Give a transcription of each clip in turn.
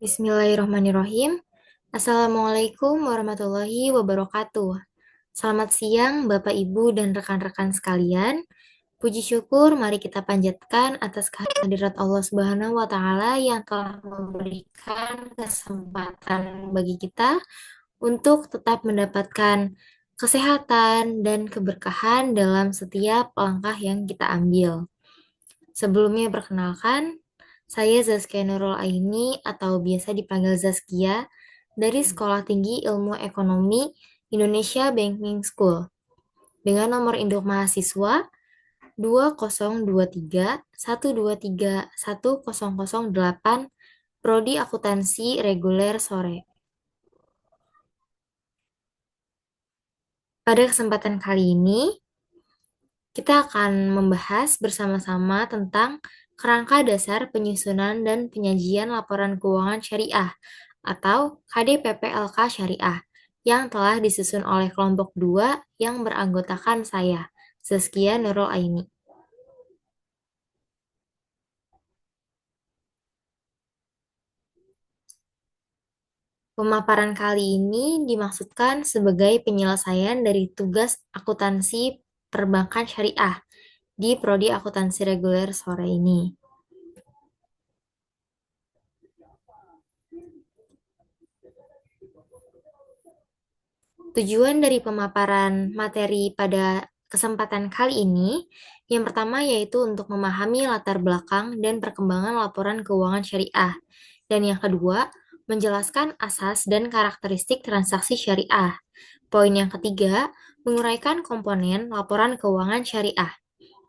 Bismillahirrahmanirrahim. Assalamualaikum warahmatullahi wabarakatuh. Selamat siang, Bapak, Ibu, dan rekan-rekan sekalian. Puji syukur mari kita panjatkan atas kehadirat Allah Subhanahu wa Ta'ala yang telah memberikan kesempatan bagi kita untuk tetap mendapatkan kesehatan dan keberkahan dalam setiap langkah yang kita ambil. Sebelumnya perkenalkan, saya Zaskia Nurul Aini atau biasa dipanggil Zaskia dari Sekolah Tinggi Ilmu Ekonomi Indonesia Banking School dengan nomor induk mahasiswa 2023123108 Prodi Akuntansi Reguler Sore. Pada kesempatan kali ini, kita akan membahas bersama-sama tentang kerangka dasar penyusunan dan penyajian laporan keuangan syariah atau KDPPLK Syariah yang telah disusun oleh kelompok 2 yang beranggotakan saya, Zaskia Nurul Aini. Pemaparan kali ini dimaksudkan sebagai penyelesaian dari tugas akuntansi perbankan syariah di Prodi Akuntansi Reguler sore ini. Tujuan dari pemaparan materi pada kesempatan kali ini, yang pertama yaitu untuk memahami latar belakang dan perkembangan laporan keuangan syariah. Dan yang kedua, menjelaskan asas dan karakteristik transaksi syariah. Poin yang ketiga, menguraikan komponen laporan keuangan syariah.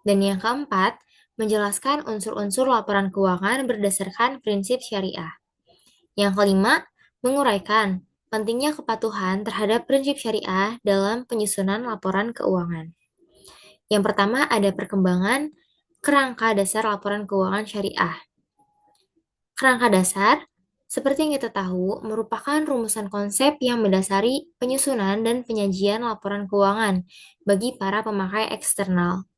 Dan yang keempat, menjelaskan unsur-unsur laporan keuangan berdasarkan prinsip syariah. Yang kelima, menguraikan pentingnya kepatuhan terhadap prinsip syariah dalam penyusunan laporan keuangan. Yang pertama ada perkembangan kerangka dasar laporan keuangan syariah. Kerangka dasar, seperti yang kita tahu, merupakan rumusan konsep yang mendasari penyusunan dan penyajian laporan keuangan bagi para pemakai eksternal.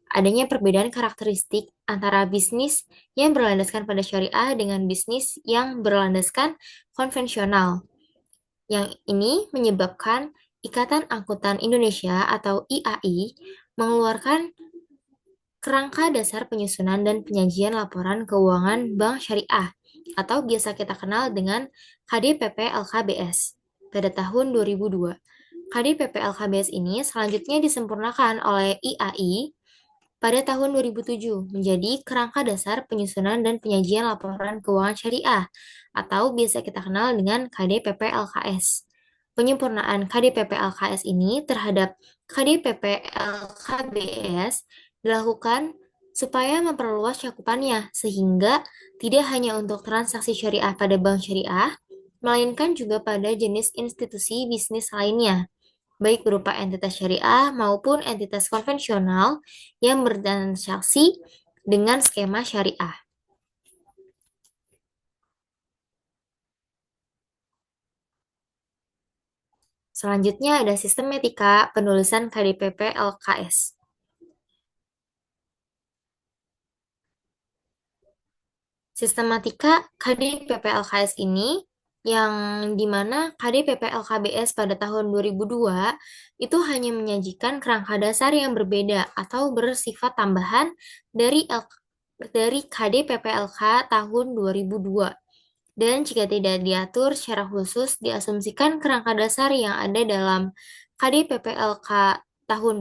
Adanya perbedaan karakteristik antara bisnis yang berlandaskan pada syariah dengan bisnis yang berlandaskan konvensional. Yang ini menyebabkan Ikatan Angkutan Indonesia atau IAI mengeluarkan kerangka dasar penyusunan dan penyajian laporan keuangan bank syariah atau biasa kita kenal dengan KDPP LKBS pada tahun 2002. KDPP LKBS ini selanjutnya disempurnakan oleh IAI pada tahun 2007 menjadi kerangka dasar penyusunan dan penyajian laporan keuangan syariah atau biasa kita kenal dengan KDPP LKS. Penyempurnaan KDPP LKS ini terhadap KDPP LKBS dilakukan supaya memperluas cakupannya sehingga tidak hanya untuk transaksi syariah pada bank syariah, melainkan juga pada jenis institusi bisnis lainnya, baik berupa entitas syariah maupun entitas konvensional yang bertransaksi dengan skema syariah. Selanjutnya ada sistematika penulisan KDPP LKS. Sistematika KDPP LKS ini yang dimana KDPP LKBS pada tahun 2002 itu hanya menyajikan kerangka dasar yang berbeda atau bersifat tambahan dari KDPP LK tahun 2002. Dan jika tidak diatur secara khusus, diasumsikan kerangka dasar yang ada dalam KDPP LK tahun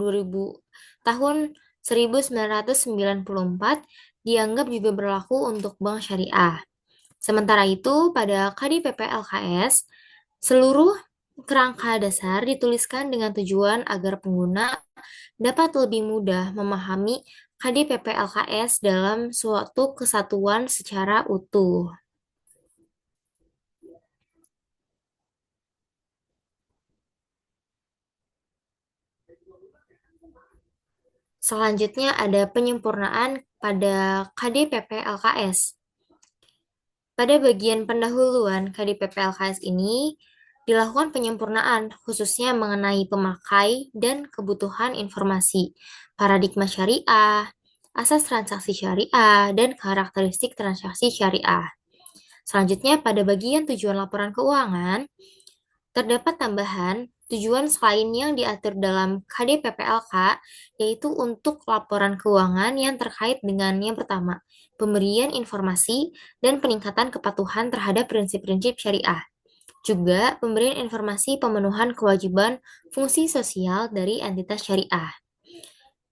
1994 dianggap juga berlaku untuk bank syariah. Sementara itu, pada KDPP LKS, seluruh kerangka dasar dituliskan dengan tujuan agar pengguna dapat lebih mudah memahami KDPP LKS dalam suatu kesatuan secara utuh. Selanjutnya ada penyempurnaan pada KDPP LKS. Pada bagian pendahuluan KDPP LKS ini dilakukan penyempurnaan khususnya mengenai pemakai dan kebutuhan informasi, paradigma syariah, asas transaksi syariah, dan karakteristik transaksi syariah. Selanjutnya, pada bagian tujuan laporan keuangan, terdapat tambahan tujuan selain yang diatur dalam KDPPLK, yaitu untuk laporan keuangan yang terkait dengan yang pertama, pemberian informasi dan peningkatan kepatuhan terhadap prinsip-prinsip syariah. Juga pemberian informasi pemenuhan kewajiban fungsi sosial dari entitas syariah.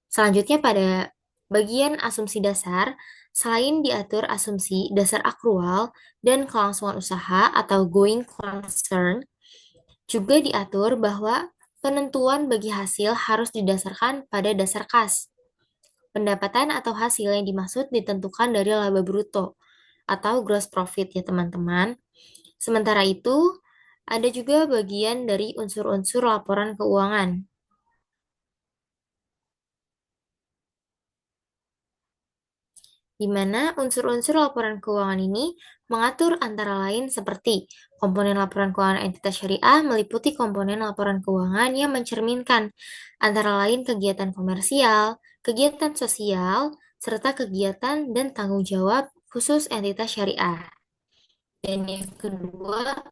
Selanjutnya pada bagian asumsi dasar, selain diatur asumsi dasar akrual dan kelangsungan usaha atau going concern, juga diatur bahwa penentuan bagi hasil harus didasarkan pada dasar kas. Pendapatan atau hasil yang dimaksud ditentukan dari laba bruto atau gross profit ya teman-teman. Sementara itu, ada juga bagian dari unsur-unsur laporan keuangan, di mana unsur-unsur laporan keuangan ini mengatur antara lain seperti komponen laporan keuangan entitas syariah meliputi komponen laporan keuangan yang mencerminkan antara lain kegiatan komersial, kegiatan sosial, serta kegiatan dan tanggung jawab khusus entitas syariah. Dan yang kedua,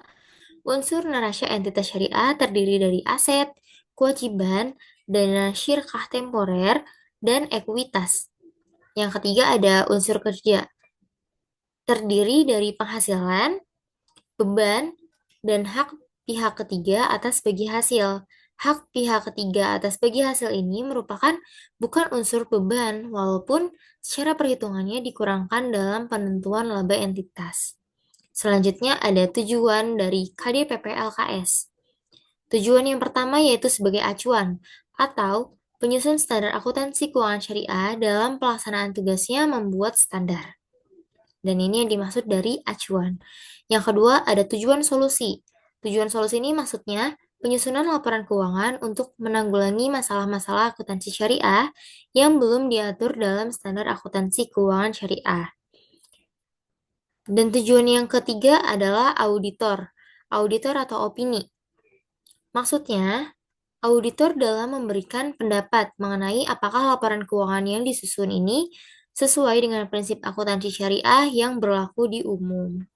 unsur neraca entitas syariah terdiri dari aset, kewajiban, dana syirkah temporer, dan ekuitas. Yang ketiga ada unsur kerja, terdiri dari penghasilan, beban, dan hak pihak ketiga atas bagi hasil. Hak pihak ketiga atas bagi hasil ini merupakan bukan unsur beban, walaupun secara perhitungannya dikurangkan dalam penentuan laba entitas. Selanjutnya ada tujuan dari KDPP-LKS. Tujuan yang pertama yaitu sebagai acuan atau penyusun standar akuntansi keuangan syariah dalam pelaksanaan tugasnya membuat standar. Dan ini yang dimaksud dari acuan. Yang kedua ada tujuan solusi. Tujuan solusi ini maksudnya penyusunan laporan keuangan untuk menanggulangi masalah-masalah akuntansi syariah yang belum diatur dalam standar akuntansi keuangan syariah. Dan tujuan yang ketiga adalah auditor. Auditor atau opini. Maksudnya, auditor dalam memberikan pendapat mengenai apakah laporan keuangan yang disusun ini sesuai dengan prinsip akuntansi syariah yang berlaku di umum.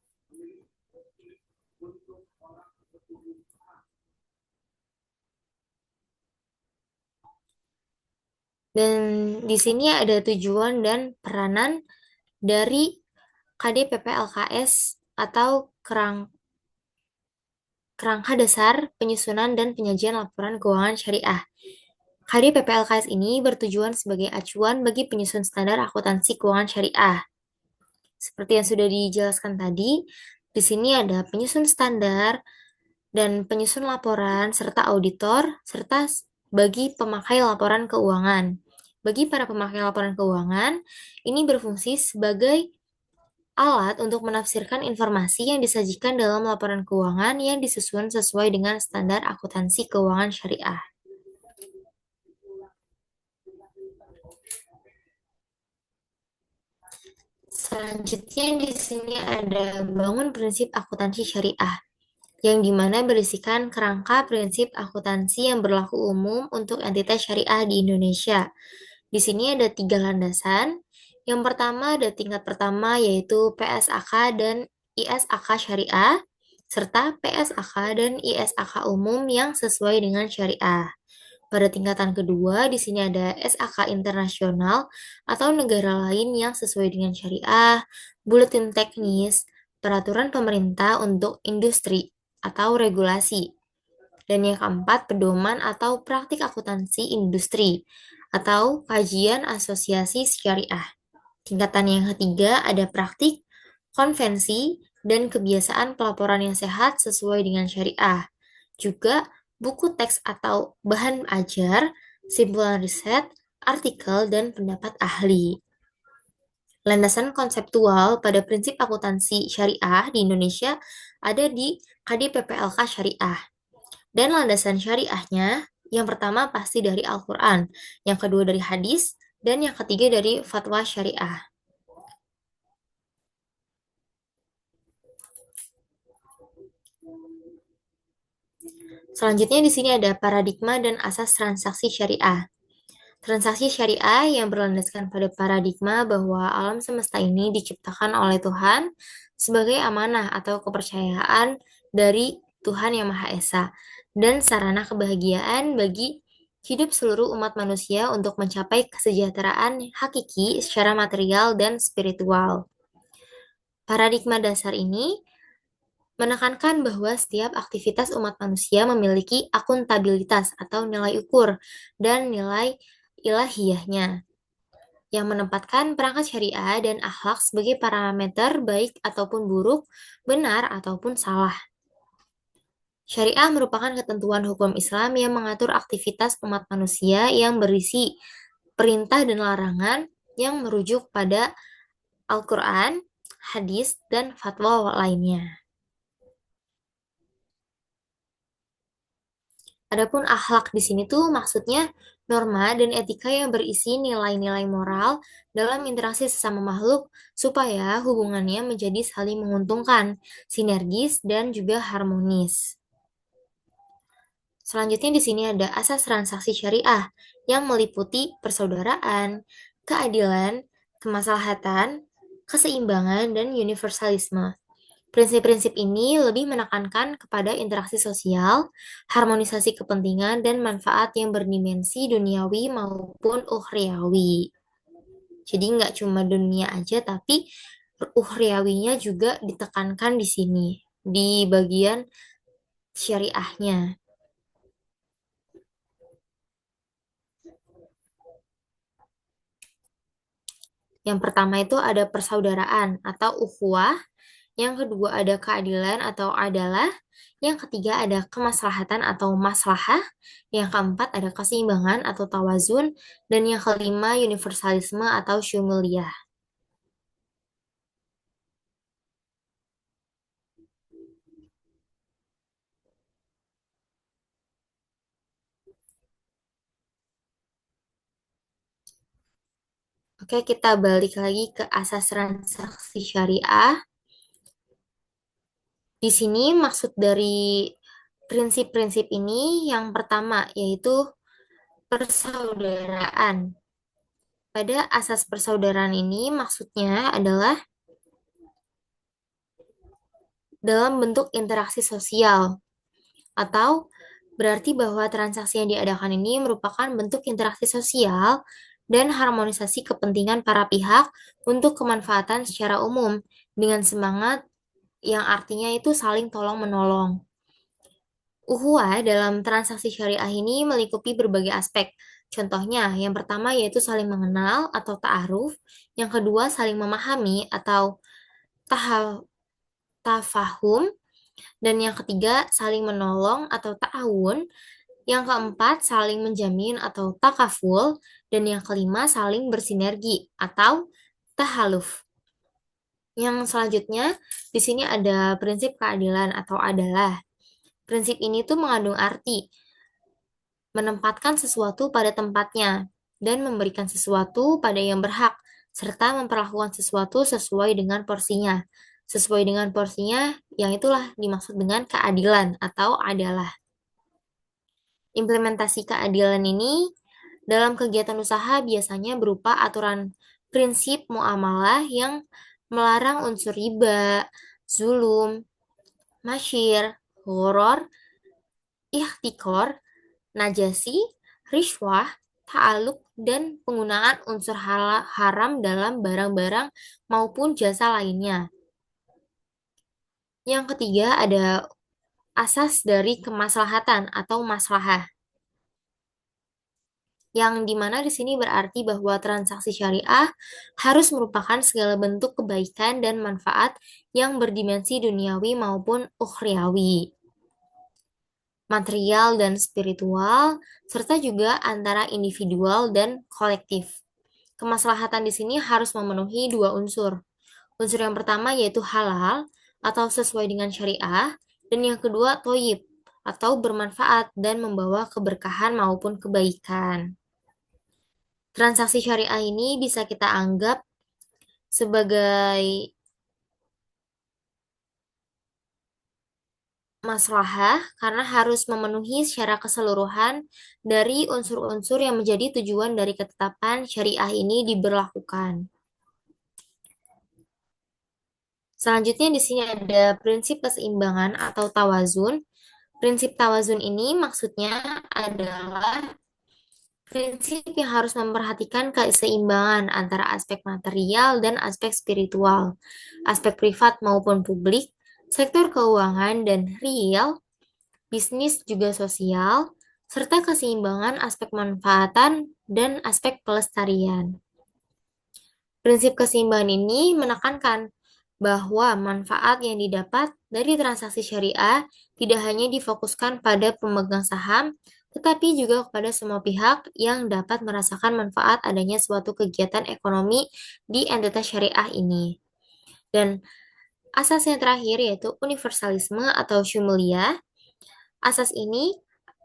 Dan di sini ada tujuan dan peranan dari KDPP-LKS atau kerangka dasar penyusunan dan penyajian laporan keuangan syariah. KDPP-LKS ini bertujuan sebagai acuan bagi penyusun standar akuntansi keuangan syariah. Seperti yang sudah dijelaskan tadi, di sini ada penyusun standar dan penyusun laporan serta auditor serta bagi pemakai laporan keuangan. Bagi para pemakai laporan keuangan, ini berfungsi sebagai alat untuk menafsirkan informasi yang disajikan dalam laporan keuangan yang disusun sesuai dengan standar akuntansi keuangan syariah. Selanjutnya di sini ada bangun prinsip akuntansi syariah, yang dimana berisikan kerangka prinsip akuntansi yang berlaku umum untuk entitas syariah di Indonesia. Di sini ada 3 landasan. Yang pertama ada tingkat pertama yaitu PSAK dan ISAK syariah, serta PSAK dan ISAK umum yang sesuai dengan syariah. Pada tingkatan kedua, di sini ada SAK internasional atau negara lain yang sesuai dengan syariah, buletin teknis, peraturan pemerintah untuk industri atau regulasi. Dan yang keempat, pedoman atau praktik akuntansi industri atau kajian asosiasi syariah. Tingkatan yang ketiga ada praktik, konvensi, dan kebiasaan pelaporan yang sehat sesuai dengan syariah. Juga buku teks atau bahan ajar, simpulan riset, artikel, dan pendapat ahli. Landasan konseptual pada prinsip akuntansi syariah di Indonesia ada di KDPPLK Syariah. Dan landasan syariahnya, yang pertama pasti dari Al-Quran, yang kedua dari hadis, dan yang ketiga dari fatwa syariah. Selanjutnya di sini ada paradigma dan asas transaksi syariah. Transaksi syariah yang berlandaskan pada paradigma bahwa alam semesta ini diciptakan oleh Tuhan sebagai amanah atau kepercayaan dari Tuhan Yang Maha Esa dan sarana kebahagiaan bagi hidup seluruh umat manusia untuk mencapai kesejahteraan hakiki secara material dan spiritual. Paradigma dasar ini menekankan bahwa setiap aktivitas umat manusia memiliki akuntabilitas atau nilai ukur dan nilai ilahiyahnya yang menempatkan perangkat syariah dan akhlak sebagai parameter baik ataupun buruk, benar ataupun salah. Syariah merupakan ketentuan hukum Islam yang mengatur aktivitas umat manusia yang berisi perintah dan larangan yang merujuk pada Al-Quran, hadis, dan fatwa lainnya. Adapun akhlak di sini tuh maksudnya norma dan etika yang berisi nilai-nilai moral dalam interaksi sesama makhluk supaya hubungannya menjadi saling menguntungkan, sinergis, dan juga harmonis. Selanjutnya di sini ada asas transaksi syariah yang meliputi persaudaraan, keadilan, kemaslahatan, keseimbangan, dan universalisme. Prinsip-prinsip ini lebih menekankan kepada interaksi sosial, harmonisasi kepentingan, dan manfaat yang berdimensi duniawi maupun ukhriyawi. Jadi nggak cuma dunia aja, tapi ukhriyawinya juga ditekankan di sini, di bagian syariahnya. Yang pertama itu ada persaudaraan atau ukhuwah, yang kedua ada keadilan atau adalah, yang ketiga ada kemaslahatan atau maslahah, yang keempat ada keseimbangan atau tawazun, dan yang kelima universalisme atau syumuliyah. Oke, kita balik lagi ke asas transaksi syariah. Di sini maksud dari prinsip-prinsip ini yang pertama yaitu persaudaraan. Pada asas persaudaraan ini maksudnya adalah dalam bentuk interaksi sosial atau berarti bahwa transaksi yang diadakan ini merupakan bentuk interaksi sosial dan harmonisasi kepentingan para pihak untuk kemanfaatan secara umum dengan semangat yang artinya itu saling tolong-menolong. Uhuah dalam transaksi syariah ini melingkupi berbagai aspek. Contohnya, yang pertama yaitu saling mengenal atau ta'aruf, yang kedua saling memahami atau tafahum, dan yang ketiga saling menolong atau ta'awun, yang keempat saling menjamin atau takaful, dan yang kelima saling bersinergi atau tahaluf. Yang selanjutnya, di sini ada prinsip keadilan atau adalah. Prinsip ini tuh mengandung arti menempatkan sesuatu pada tempatnya dan memberikan sesuatu pada yang berhak, serta memperlakukan sesuatu sesuai dengan porsinya. Sesuai dengan porsinya, yang itulah dimaksud dengan keadilan atau adalah. Implementasi keadilan ini dalam kegiatan usaha biasanya berupa aturan prinsip muamalah yang melarang unsur riba, zulum, masyir, gharar, ihtikor, najasi, riswah, ta'aluk, dan penggunaan unsur haram dalam barang-barang maupun jasa lainnya. Yang ketiga ada asas dari kemaslahatan atau maslahah, yang dimana di sini berarti bahwa transaksi syariah harus merupakan segala bentuk kebaikan dan manfaat yang berdimensi duniawi maupun ukhriyawi, material dan spiritual, serta juga antara individual dan kolektif. Kemaslahatan di sini harus memenuhi dua unsur. Unsur yang pertama yaitu halal atau sesuai dengan syariah, dan yang kedua toyib atau bermanfaat dan membawa keberkahan maupun kebaikan. Transaksi syariah ini bisa kita anggap sebagai maslahah karena harus memenuhi secara keseluruhan dari unsur-unsur yang menjadi tujuan dari ketetapan syariah ini diberlakukan. Selanjutnya di sini ada prinsip keseimbangan atau tawazun. Prinsip tawazun ini maksudnya adalah prinsip yang harus memperhatikan keseimbangan antara aspek material dan aspek spiritual, aspek privat maupun publik, sektor keuangan dan real, bisnis juga sosial, serta keseimbangan aspek manfaatan dan aspek pelestarian. Prinsip keseimbangan ini menekankan bahwa manfaat yang didapat dari transaksi syariah tidak hanya difokuskan pada pemegang saham, tetapi juga kepada semua pihak yang dapat merasakan manfaat adanya suatu kegiatan ekonomi di entitas syariah ini. Dan asas yang terakhir yaitu universalisme atau syumuliyah. Asas ini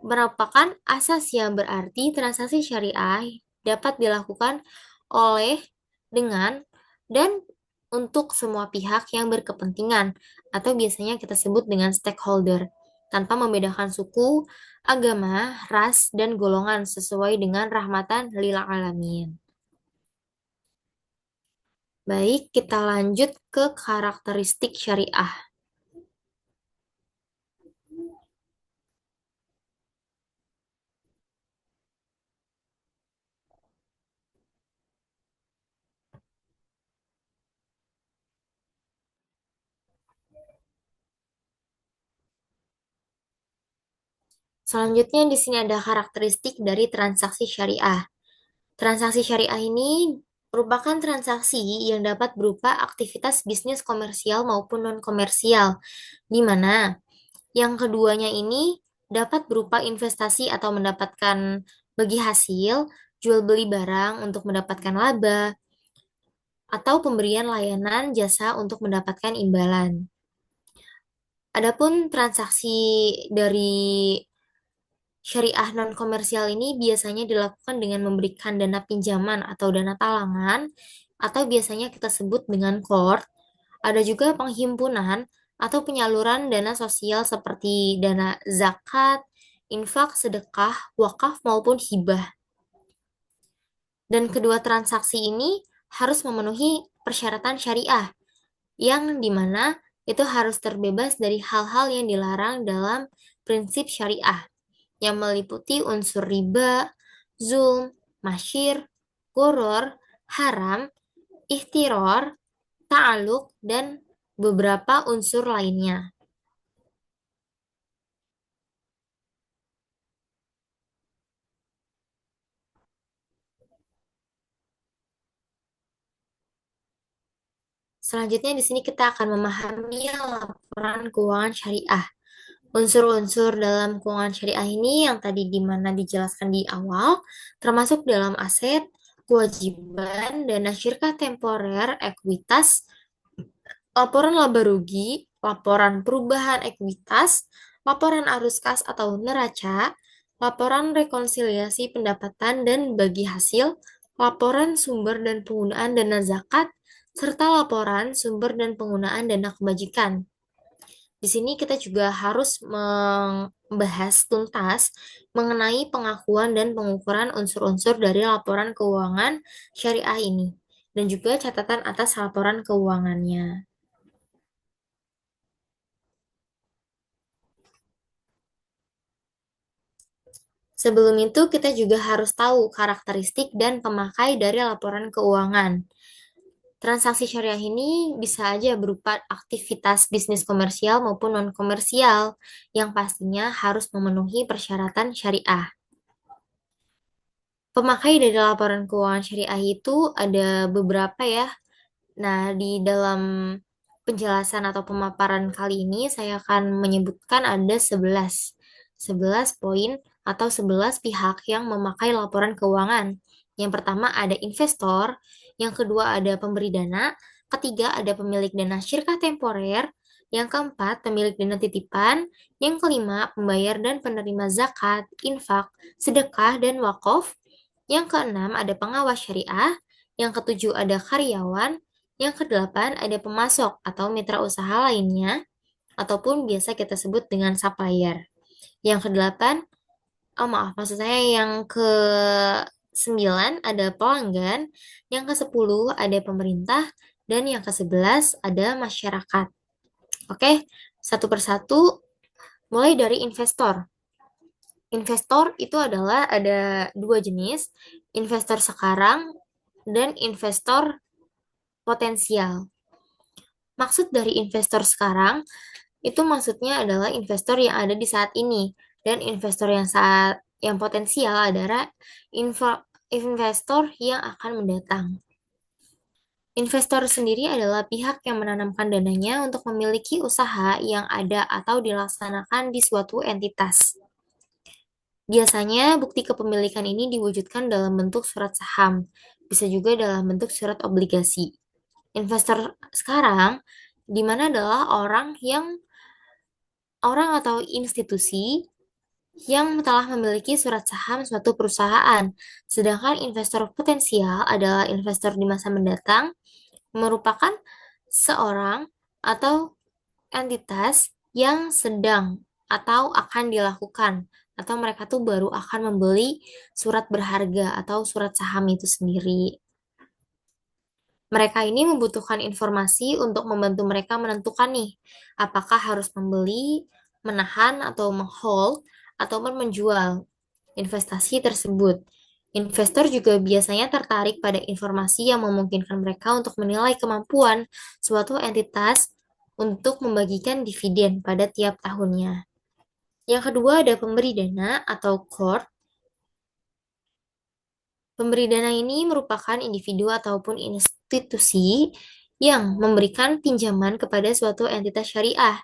merupakan asas yang berarti transaksi syariah dapat dilakukan oleh, dengan, dan untuk semua pihak yang berkepentingan atau biasanya kita sebut dengan stakeholder tanpa membedakan suku, agama, ras, dan golongan sesuai dengan rahmatan lil alamin. Baik, kita lanjut ke karakteristik syariah. Selanjutnya di sini ada karakteristik dari transaksi syariah. Transaksi syariah ini merupakan transaksi yang dapat berupa aktivitas bisnis komersial maupun non-komersial, di mana yang keduanya ini dapat berupa investasi atau mendapatkan bagi hasil, jual beli barang untuk mendapatkan laba, atau pemberian layanan jasa untuk mendapatkan imbalan. Adapun transaksi dari syariah non-komersial ini biasanya dilakukan dengan memberikan dana pinjaman atau dana talangan, atau biasanya kita sebut dengan qard. Ada juga penghimpunan atau penyaluran dana sosial seperti dana zakat, infak, sedekah, wakaf, maupun hibah. Dan kedua transaksi ini harus memenuhi persyaratan syariah, yang dimana itu harus terbebas dari hal-hal yang dilarang dalam prinsip syariah yang meliputi unsur riba, zulm, masyir, goror, haram, ikhtiror, ta'aluk, dan beberapa unsur lainnya. Selanjutnya di sini kita akan memahami laporan keuangan syariah. Unsur-unsur dalam keuangan syariah ini yang tadi di mana dijelaskan di awal, termasuk dalam aset, kewajiban, dana syirkah temporer, ekuitas, laporan laba rugi, laporan perubahan ekuitas, laporan arus kas atau neraca, laporan rekonsiliasi pendapatan dan bagi hasil, laporan sumber dan penggunaan dana zakat, serta laporan sumber dan penggunaan dana kebajikan. Di sini kita juga harus membahas tuntas mengenai pengakuan dan pengukuran unsur-unsur dari laporan keuangan syariah ini, dan juga catatan atas laporan keuangannya. Sebelum itu, kita juga harus tahu karakteristik dan pemakai dari laporan keuangan. Transaksi syariah ini bisa aja berupa aktivitas bisnis komersial maupun non-komersial yang pastinya harus memenuhi persyaratan syariah. Pemakai dari laporan keuangan syariah itu ada beberapa ya. Nah, di dalam penjelasan atau pemaparan kali ini saya akan menyebutkan ada 11 poin atau 11 pihak yang memakai laporan keuangan. Yang pertama ada investor, yang kedua ada pemberi dana, ketiga ada pemilik dana syirkah temporer, yang keempat pemilik dana titipan, yang kelima pembayar dan penerima zakat, infak, sedekah, dan wakaf, yang keenam ada pengawas syariah, yang ketujuh ada karyawan, yang kedelapan ada pemasok atau mitra usaha lainnya, ataupun biasa kita sebut dengan supplier. Yang kedelapan, maksud saya yang ke-9 ada pelanggan, yang ke-10 ada pemerintah, dan yang ke-11 ada masyarakat. Oke, satu persatu, mulai dari investor. Investor itu adalah ada dua jenis, investor sekarang dan investor potensial. Maksud dari investor sekarang itu maksudnya adalah investor yang ada di saat ini, dan investor yang potensial adalah investor yang akan mendatang. Investor sendiri adalah pihak yang menanamkan dananya untuk memiliki usaha yang ada atau dilaksanakan di suatu entitas. Biasanya bukti kepemilikan ini diwujudkan dalam bentuk surat saham, bisa juga dalam bentuk surat obligasi. Investor sekarang di mana adalah orang atau institusi yang telah memiliki surat saham suatu perusahaan. Sedangkan investor potensial adalah investor di masa mendatang, merupakan seorang atau entitas yang sedang atau akan dilakukan, atau mereka tuh baru akan membeli surat berharga atau surat saham itu sendiri. Mereka ini membutuhkan informasi untuk membantu mereka menentukan nih, apakah harus membeli, menahan, atau menghold, ataupun menjual investasi tersebut. Investor juga biasanya tertarik pada informasi yang memungkinkan mereka untuk menilai kemampuan suatu entitas untuk membagikan dividen pada tiap tahunnya. Yang kedua ada pemberi dana atau court. Pemberi dana ini merupakan individu ataupun institusi yang memberikan pinjaman kepada suatu entitas syariah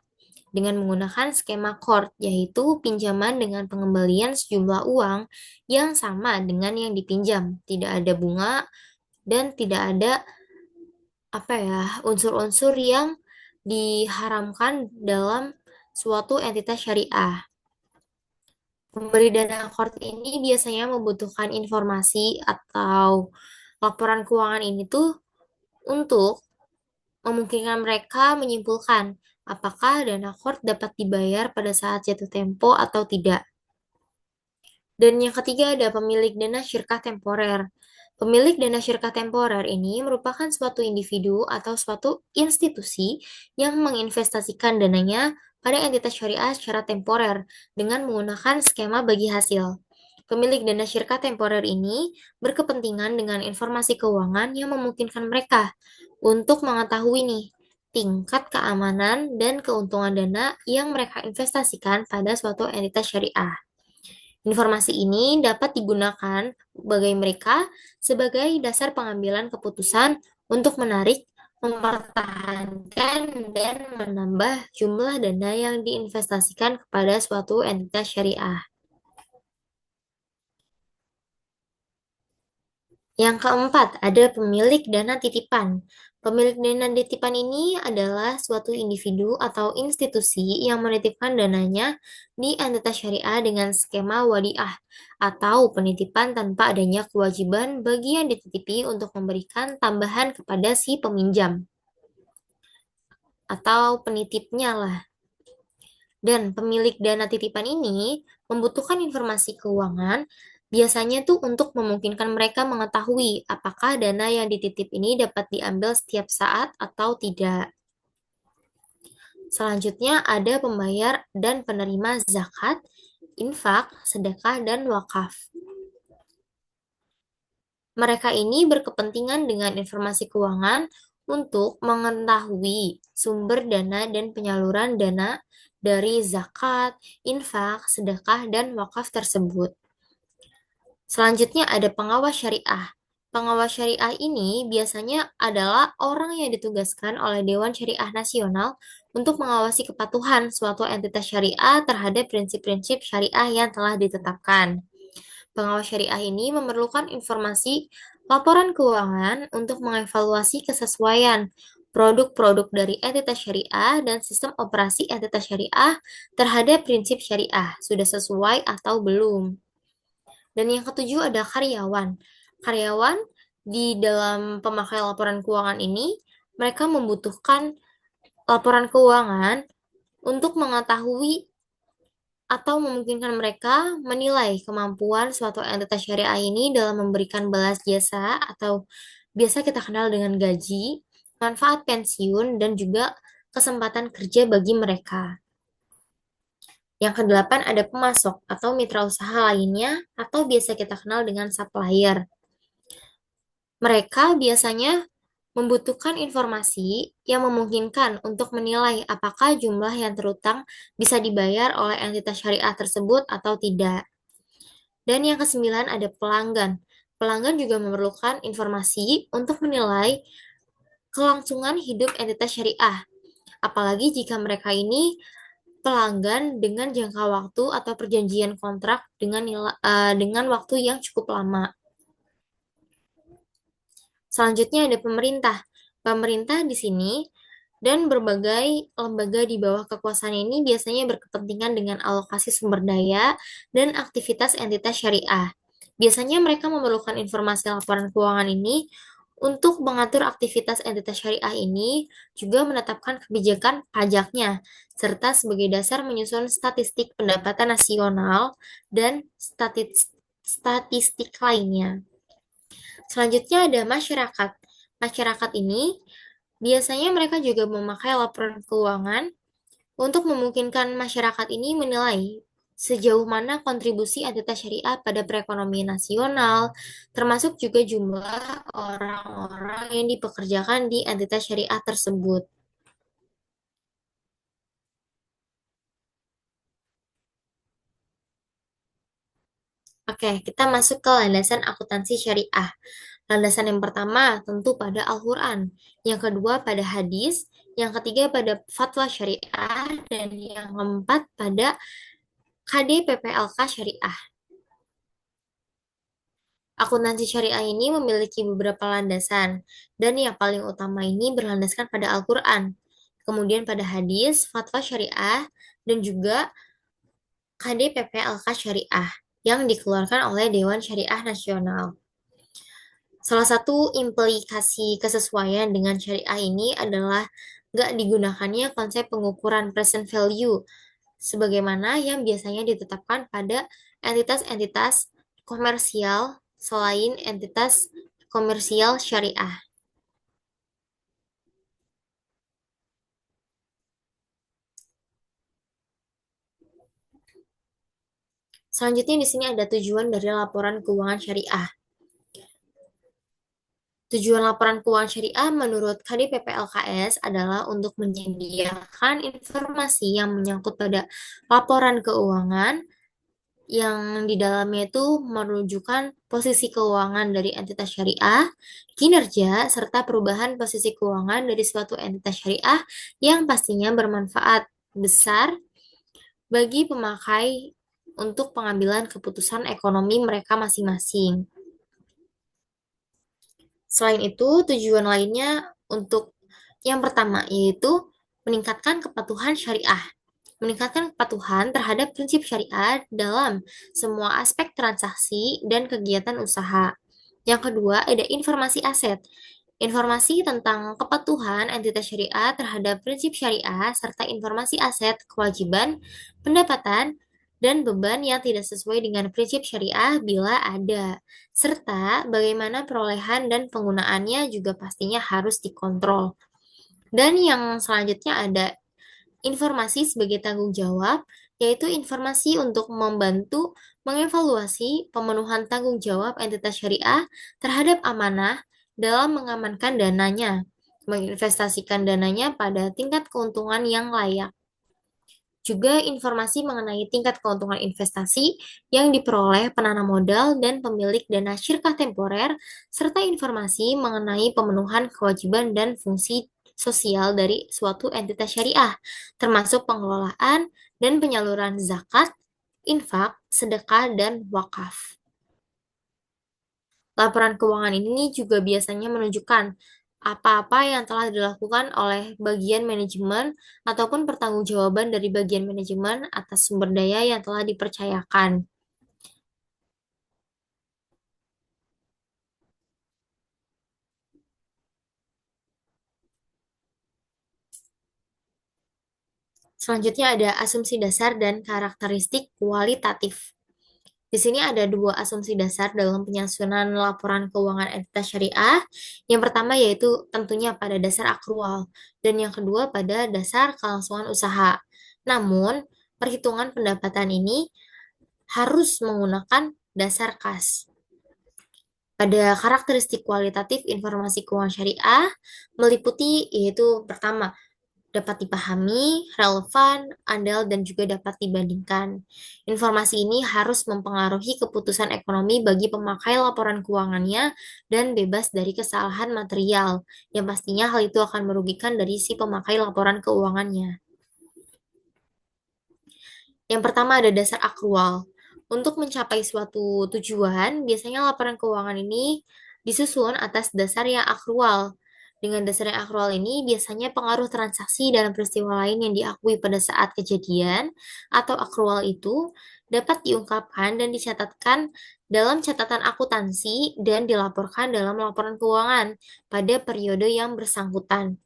dengan menggunakan skema court, yaitu pinjaman dengan pengembalian sejumlah uang yang sama dengan yang dipinjam. Tidak ada bunga dan tidak ada unsur-unsur yang diharamkan dalam suatu entitas syariah. Pemberi dana court ini biasanya membutuhkan informasi atau laporan keuangan ini tuh untuk memungkinkan mereka menyimpulkan apakah dana court dapat dibayar pada saat jatuh tempo atau tidak. Dan yang ketiga ada pemilik dana syirkah temporer. Pemilik dana syirkah temporer ini merupakan suatu individu atau suatu institusi yang menginvestasikan dananya pada entitas syariah secara temporer dengan menggunakan skema bagi hasil. Pemilik dana syirkah temporer ini berkepentingan dengan informasi keuangan yang memungkinkan mereka untuk mengetahui nih tingkat keamanan dan keuntungan dana yang mereka investasikan pada suatu entitas syariah. Informasi ini dapat digunakan bagi mereka sebagai dasar pengambilan keputusan untuk menarik, mempertahankan, dan menambah jumlah dana yang diinvestasikan kepada suatu entitas syariah. Yang keempat, ada pemilik dana titipan. Pemilik dana titipan ini adalah suatu individu atau institusi yang menitipkan dananya di entitas syariah dengan skema wadiah atau penitipan tanpa adanya kewajiban bagi yang dititipi untuk memberikan tambahan kepada si peminjam atau penitipnya lah. Dan pemilik dana titipan ini membutuhkan informasi keuangan biasanya tuh untuk memungkinkan mereka mengetahui apakah dana yang dititip ini dapat diambil setiap saat atau tidak. Selanjutnya ada pembayar dan penerima zakat, infak, sedekah, dan wakaf. Mereka ini berkepentingan dengan informasi keuangan untuk mengetahui sumber dana dan penyaluran dana dari zakat, infak, sedekah, dan wakaf tersebut. Selanjutnya ada pengawas syariah. Pengawas syariah ini biasanya adalah orang yang ditugaskan oleh Dewan Syariah Nasional untuk mengawasi kepatuhan suatu entitas syariah terhadap prinsip-prinsip syariah yang telah ditetapkan. Pengawas syariah ini memerlukan informasi laporan keuangan untuk mengevaluasi kesesuaian produk-produk dari entitas syariah dan sistem operasi entitas syariah terhadap prinsip syariah, sudah sesuai atau belum. Dan yang ketujuh ada karyawan. Karyawan di dalam pemakai laporan keuangan ini, mereka membutuhkan laporan keuangan untuk mengetahui atau memungkinkan mereka menilai kemampuan suatu entitas syariah ini dalam memberikan balas jasa atau biasa kita kenal dengan gaji, manfaat pensiun, dan juga kesempatan kerja bagi mereka. Yang kedelapan ada pemasok atau mitra usaha lainnya atau biasa kita kenal dengan supplier. Mereka biasanya membutuhkan informasi yang memungkinkan untuk menilai apakah jumlah yang terutang bisa dibayar oleh entitas syariah tersebut atau tidak. Dan yang kesembilan ada pelanggan. Pelanggan juga memerlukan informasi untuk menilai kelangsungan hidup entitas syariah. Apalagi jika mereka ini pelanggan dengan jangka waktu atau perjanjian kontrak dengan waktu yang cukup lama. Selanjutnya ada pemerintah. Pemerintah di sini dan berbagai lembaga di bawah kekuasaan ini biasanya berkepentingan dengan alokasi sumber daya dan aktivitas entitas syariah. Biasanya mereka memerlukan informasi laporan keuangan ini untuk mengatur aktivitas entitas syariah ini, juga menetapkan kebijakan pajaknya, serta sebagai dasar menyusun statistik pendapatan nasional dan statistik lainnya. Selanjutnya ada masyarakat. Masyarakat ini biasanya mereka juga memakai laporan keuangan untuk memungkinkan masyarakat ini menilai sejauh mana kontribusi entitas syariah pada perekonomian nasional, termasuk juga jumlah orang-orang yang dipekerjakan di entitas syariah tersebut. Oke, kita masuk ke landasan akuntansi syariah. Landasan yang pertama tentu pada Al-Quran, yang kedua pada hadis, yang ketiga pada fatwa syariah, dan yang keempat pada KDPPLK syariah. Akuntansi syariah ini memiliki beberapa landasan, dan yang paling utama ini berlandaskan pada Al-Quran, kemudian pada hadis, fatwa syariah, dan juga KDPPLK syariah yang dikeluarkan oleh Dewan Syariah Nasional. Salah satu implikasi kesesuaian dengan syariah ini adalah nggak digunakannya konsep pengukuran present value sebagaimana yang biasanya ditetapkan pada entitas-entitas komersial selain entitas komersial syariah. Selanjutnya di sini ada tujuan dari laporan keuangan syariah. Tujuan laporan keuangan syariah menurut KDPP LKS adalah untuk menyediakan informasi yang menyangkut pada laporan keuangan yang di dalamnya itu menunjukkan posisi keuangan dari entitas syariah, kinerja, serta perubahan posisi keuangan dari suatu entitas syariah yang pastinya bermanfaat besar bagi pemakai untuk pengambilan keputusan ekonomi mereka masing-masing. Selain itu, tujuan lainnya untuk yang pertama yaitu meningkatkan kepatuhan syariah. Meningkatkan kepatuhan terhadap prinsip syariah dalam semua aspek transaksi dan kegiatan usaha. Yang kedua, ada informasi aset. Informasi tentang kepatuhan entitas syariah terhadap prinsip syariah serta informasi aset, kewajiban, pendapatan, dan beban yang tidak sesuai dengan prinsip syariah bila ada. Serta bagaimana perolehan dan penggunaannya juga pastinya harus dikontrol. Dan yang selanjutnya ada informasi sebagai tanggung jawab, yaitu informasi untuk membantu mengevaluasi pemenuhan tanggung jawab entitas syariah terhadap amanah dalam mengamankan dananya, menginvestasikan dananya pada tingkat keuntungan yang layak. Juga informasi mengenai tingkat keuntungan investasi yang diperoleh penanam modal dan pemilik dana syirkah temporer, serta informasi mengenai pemenuhan kewajiban dan fungsi sosial dari suatu entitas syariah, termasuk pengelolaan dan penyaluran zakat, infak, sedekah, dan wakaf. Laporan keuangan ini juga biasanya menunjukkan apa-apa yang telah dilakukan oleh bagian manajemen ataupun pertanggungjawaban dari bagian manajemen atas sumber daya yang telah dipercayakan. Selanjutnya ada asumsi dasar dan karakteristik kualitatif. Di sini ada dua asumsi dasar dalam penyusunan laporan keuangan entitas syariah. Yang pertama yaitu tentunya pada dasar akrual, dan yang kedua pada dasar kelangsungan usaha. Namun, perhitungan pendapatan ini harus menggunakan dasar kas. Pada karakteristik kualitatif informasi keuangan syariah meliputi yaitu pertama, dapat dipahami, relevan, andal, dan juga dapat dibandingkan. Informasi ini harus mempengaruhi keputusan ekonomi bagi pemakai laporan keuangannya dan bebas dari kesalahan material, yang pastinya hal itu akan merugikan dari si pemakai laporan keuangannya. Yang pertama ada dasar akrual. Untuk mencapai suatu tujuan, biasanya laporan keuangan ini disusun atas dasar yang akrual. Dengan dasar yang akrual ini, biasanya pengaruh transaksi dalam peristiwa lain yang diakui pada saat kejadian atau akrual itu dapat diungkapkan dan dicatatkan dalam catatan akuntansi dan dilaporkan dalam laporan keuangan pada periode yang bersangkutan.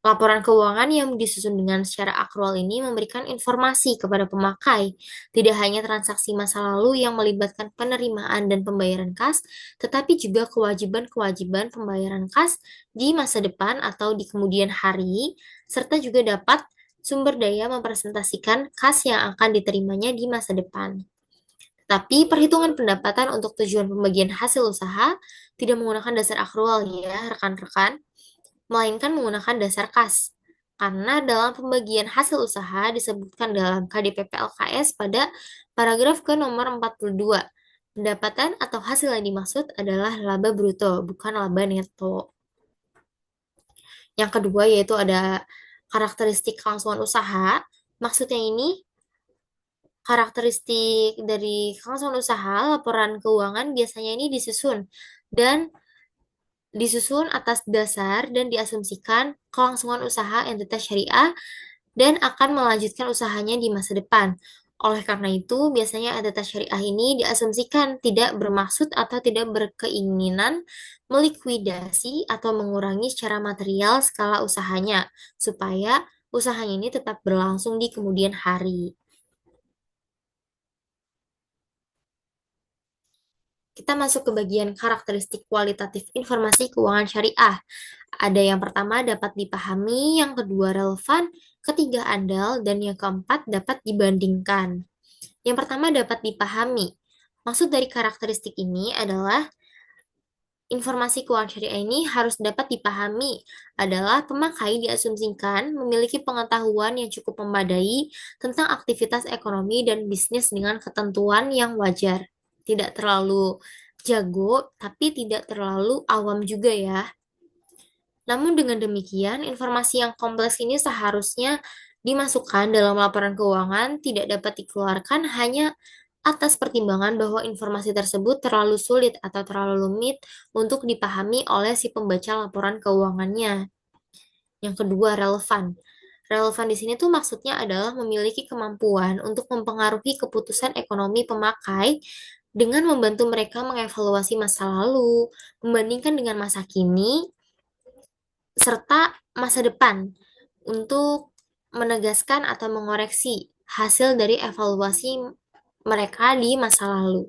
Laporan keuangan yang disusun dengan secara akrual ini memberikan informasi kepada pemakai, tidak hanya transaksi masa lalu yang melibatkan penerimaan dan pembayaran kas, tetapi juga kewajiban-kewajiban pembayaran kas di masa depan atau di kemudian hari, serta juga dapat sumber daya mempresentasikan kas yang akan diterimanya di masa depan. Tapi perhitungan pendapatan untuk tujuan pembagian hasil usaha tidak menggunakan dasar akrual ya, rekan-rekan, melainkan menggunakan dasar kas. Karena dalam pembagian hasil usaha disebutkan dalam KDPP LKS pada paragraf ke nomor 42. Pendapatan atau hasil yang dimaksud adalah laba bruto, bukan laba neto. Yang kedua yaitu ada karakteristik kelangsungan usaha. Maksudnya ini karakteristik dari kelangsungan usaha, laporan keuangan biasanya ini disusun atas dasar dan diasumsikan kelangsungan usaha entitas syariah dan akan melanjutkan usahanya di masa depan. Oleh karena itu, biasanya entitas syariah ini diasumsikan tidak bermaksud atau tidak berkeinginan melikuidasi atau mengurangi secara material skala usahanya, supaya usahanya ini tetap berlangsung di kemudian hari. Kita masuk ke bagian karakteristik kualitatif informasi keuangan syariah. Ada yang pertama dapat dipahami, yang kedua relevan, ketiga andal, dan yang keempat dapat dibandingkan. Yang pertama dapat dipahami. Maksud dari karakteristik ini adalah informasi keuangan syariah ini harus dapat dipahami adalah pemakai diasumsikan memiliki pengetahuan yang cukup memadai tentang aktivitas ekonomi dan bisnis dengan ketentuan yang wajar. Tidak terlalu jago, tapi tidak terlalu awam juga ya. Namun dengan demikian, informasi yang kompleks ini seharusnya dimasukkan dalam laporan keuangan, tidak dapat dikeluarkan hanya atas pertimbangan bahwa informasi tersebut terlalu sulit atau terlalu rumit untuk dipahami oleh si pembaca laporan keuangannya. Yang kedua, relevan. Relevan di sini tuh maksudnya adalah memiliki kemampuan untuk mempengaruhi keputusan ekonomi pemakai dengan membantu mereka mengevaluasi masa lalu, membandingkan dengan masa kini, serta masa depan untuk menegaskan atau mengoreksi hasil dari evaluasi mereka di masa lalu.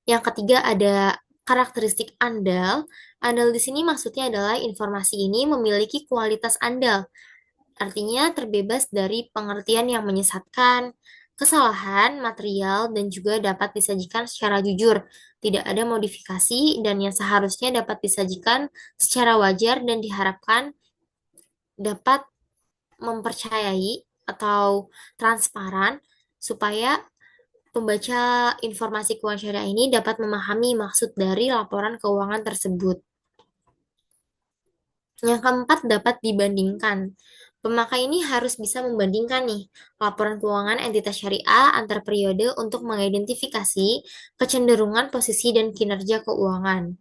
Yang ketiga ada karakteristik andal. Andal di sini maksudnya adalah informasi ini memiliki kualitas andal. Artinya terbebas dari pengertian yang menyesatkan, kesalahan material, dan juga dapat disajikan secara jujur. Tidak ada modifikasi dan yang seharusnya dapat disajikan secara wajar dan diharapkan dapat mempercayai atau transparan supaya pembaca informasi keuangan syariah ini dapat memahami maksud dari laporan keuangan tersebut. Yang keempat, dapat dibandingkan. Pemakai ini harus bisa membandingkan nih laporan keuangan entitas syariah antar periode untuk mengidentifikasi kecenderungan posisi dan kinerja keuangan.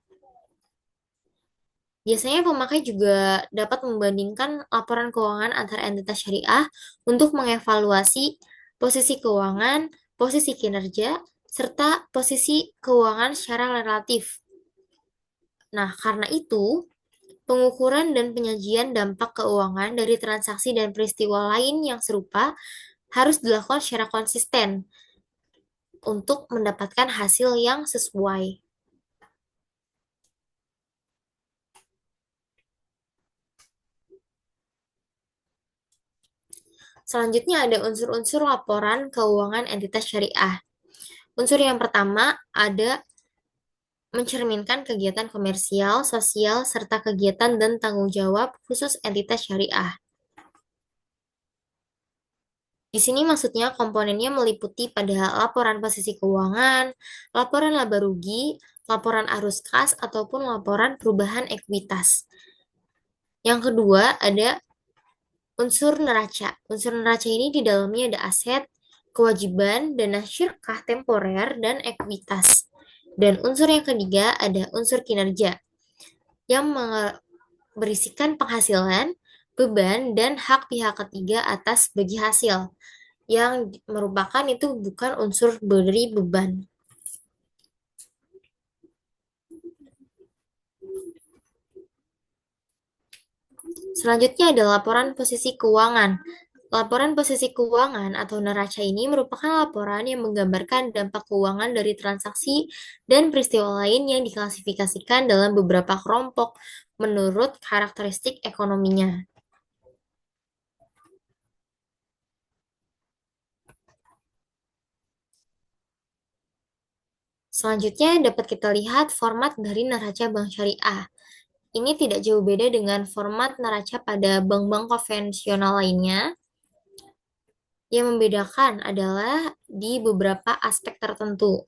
Biasanya pemakai juga dapat membandingkan laporan keuangan antar entitas syariah untuk mengevaluasi posisi keuangan, posisi kinerja, serta posisi keuangan secara relatif. Nah, karena itu, Pengukuran dan penyajian dampak keuangan dari transaksi dan peristiwa lain yang serupa harus dilakukan secara konsisten untuk mendapatkan hasil yang sesuai. Selanjutnya ada unsur-unsur laporan keuangan entitas syariah. Unsur yang pertama ada mencerminkan kegiatan komersial, sosial, serta kegiatan dan tanggung jawab khusus entitas syariah. Di sini maksudnya komponennya meliputi pada laporan posisi keuangan, laporan laba rugi, laporan arus kas, ataupun laporan perubahan ekuitas. Yang kedua ada unsur neraca. Unsur neraca ini di dalamnya ada aset, kewajiban, dana syirkah temporer, dan ekuitas. Dan unsur yang ketiga ada unsur kinerja yang berisikan penghasilan, beban, dan hak pihak ketiga atas bagi hasil, yang merupakan itu bukan unsur dari beban. Selanjutnya ada laporan posisi keuangan. Laporan posisi keuangan atau neraca ini merupakan laporan yang menggambarkan dampak keuangan dari transaksi dan peristiwa lain yang diklasifikasikan dalam beberapa kelompok menurut karakteristik ekonominya. Selanjutnya dapat kita lihat format dari neraca bank syariah. Ini tidak jauh beda dengan format neraca pada bank-bank konvensional lainnya. Yang membedakan adalah di beberapa aspek tertentu.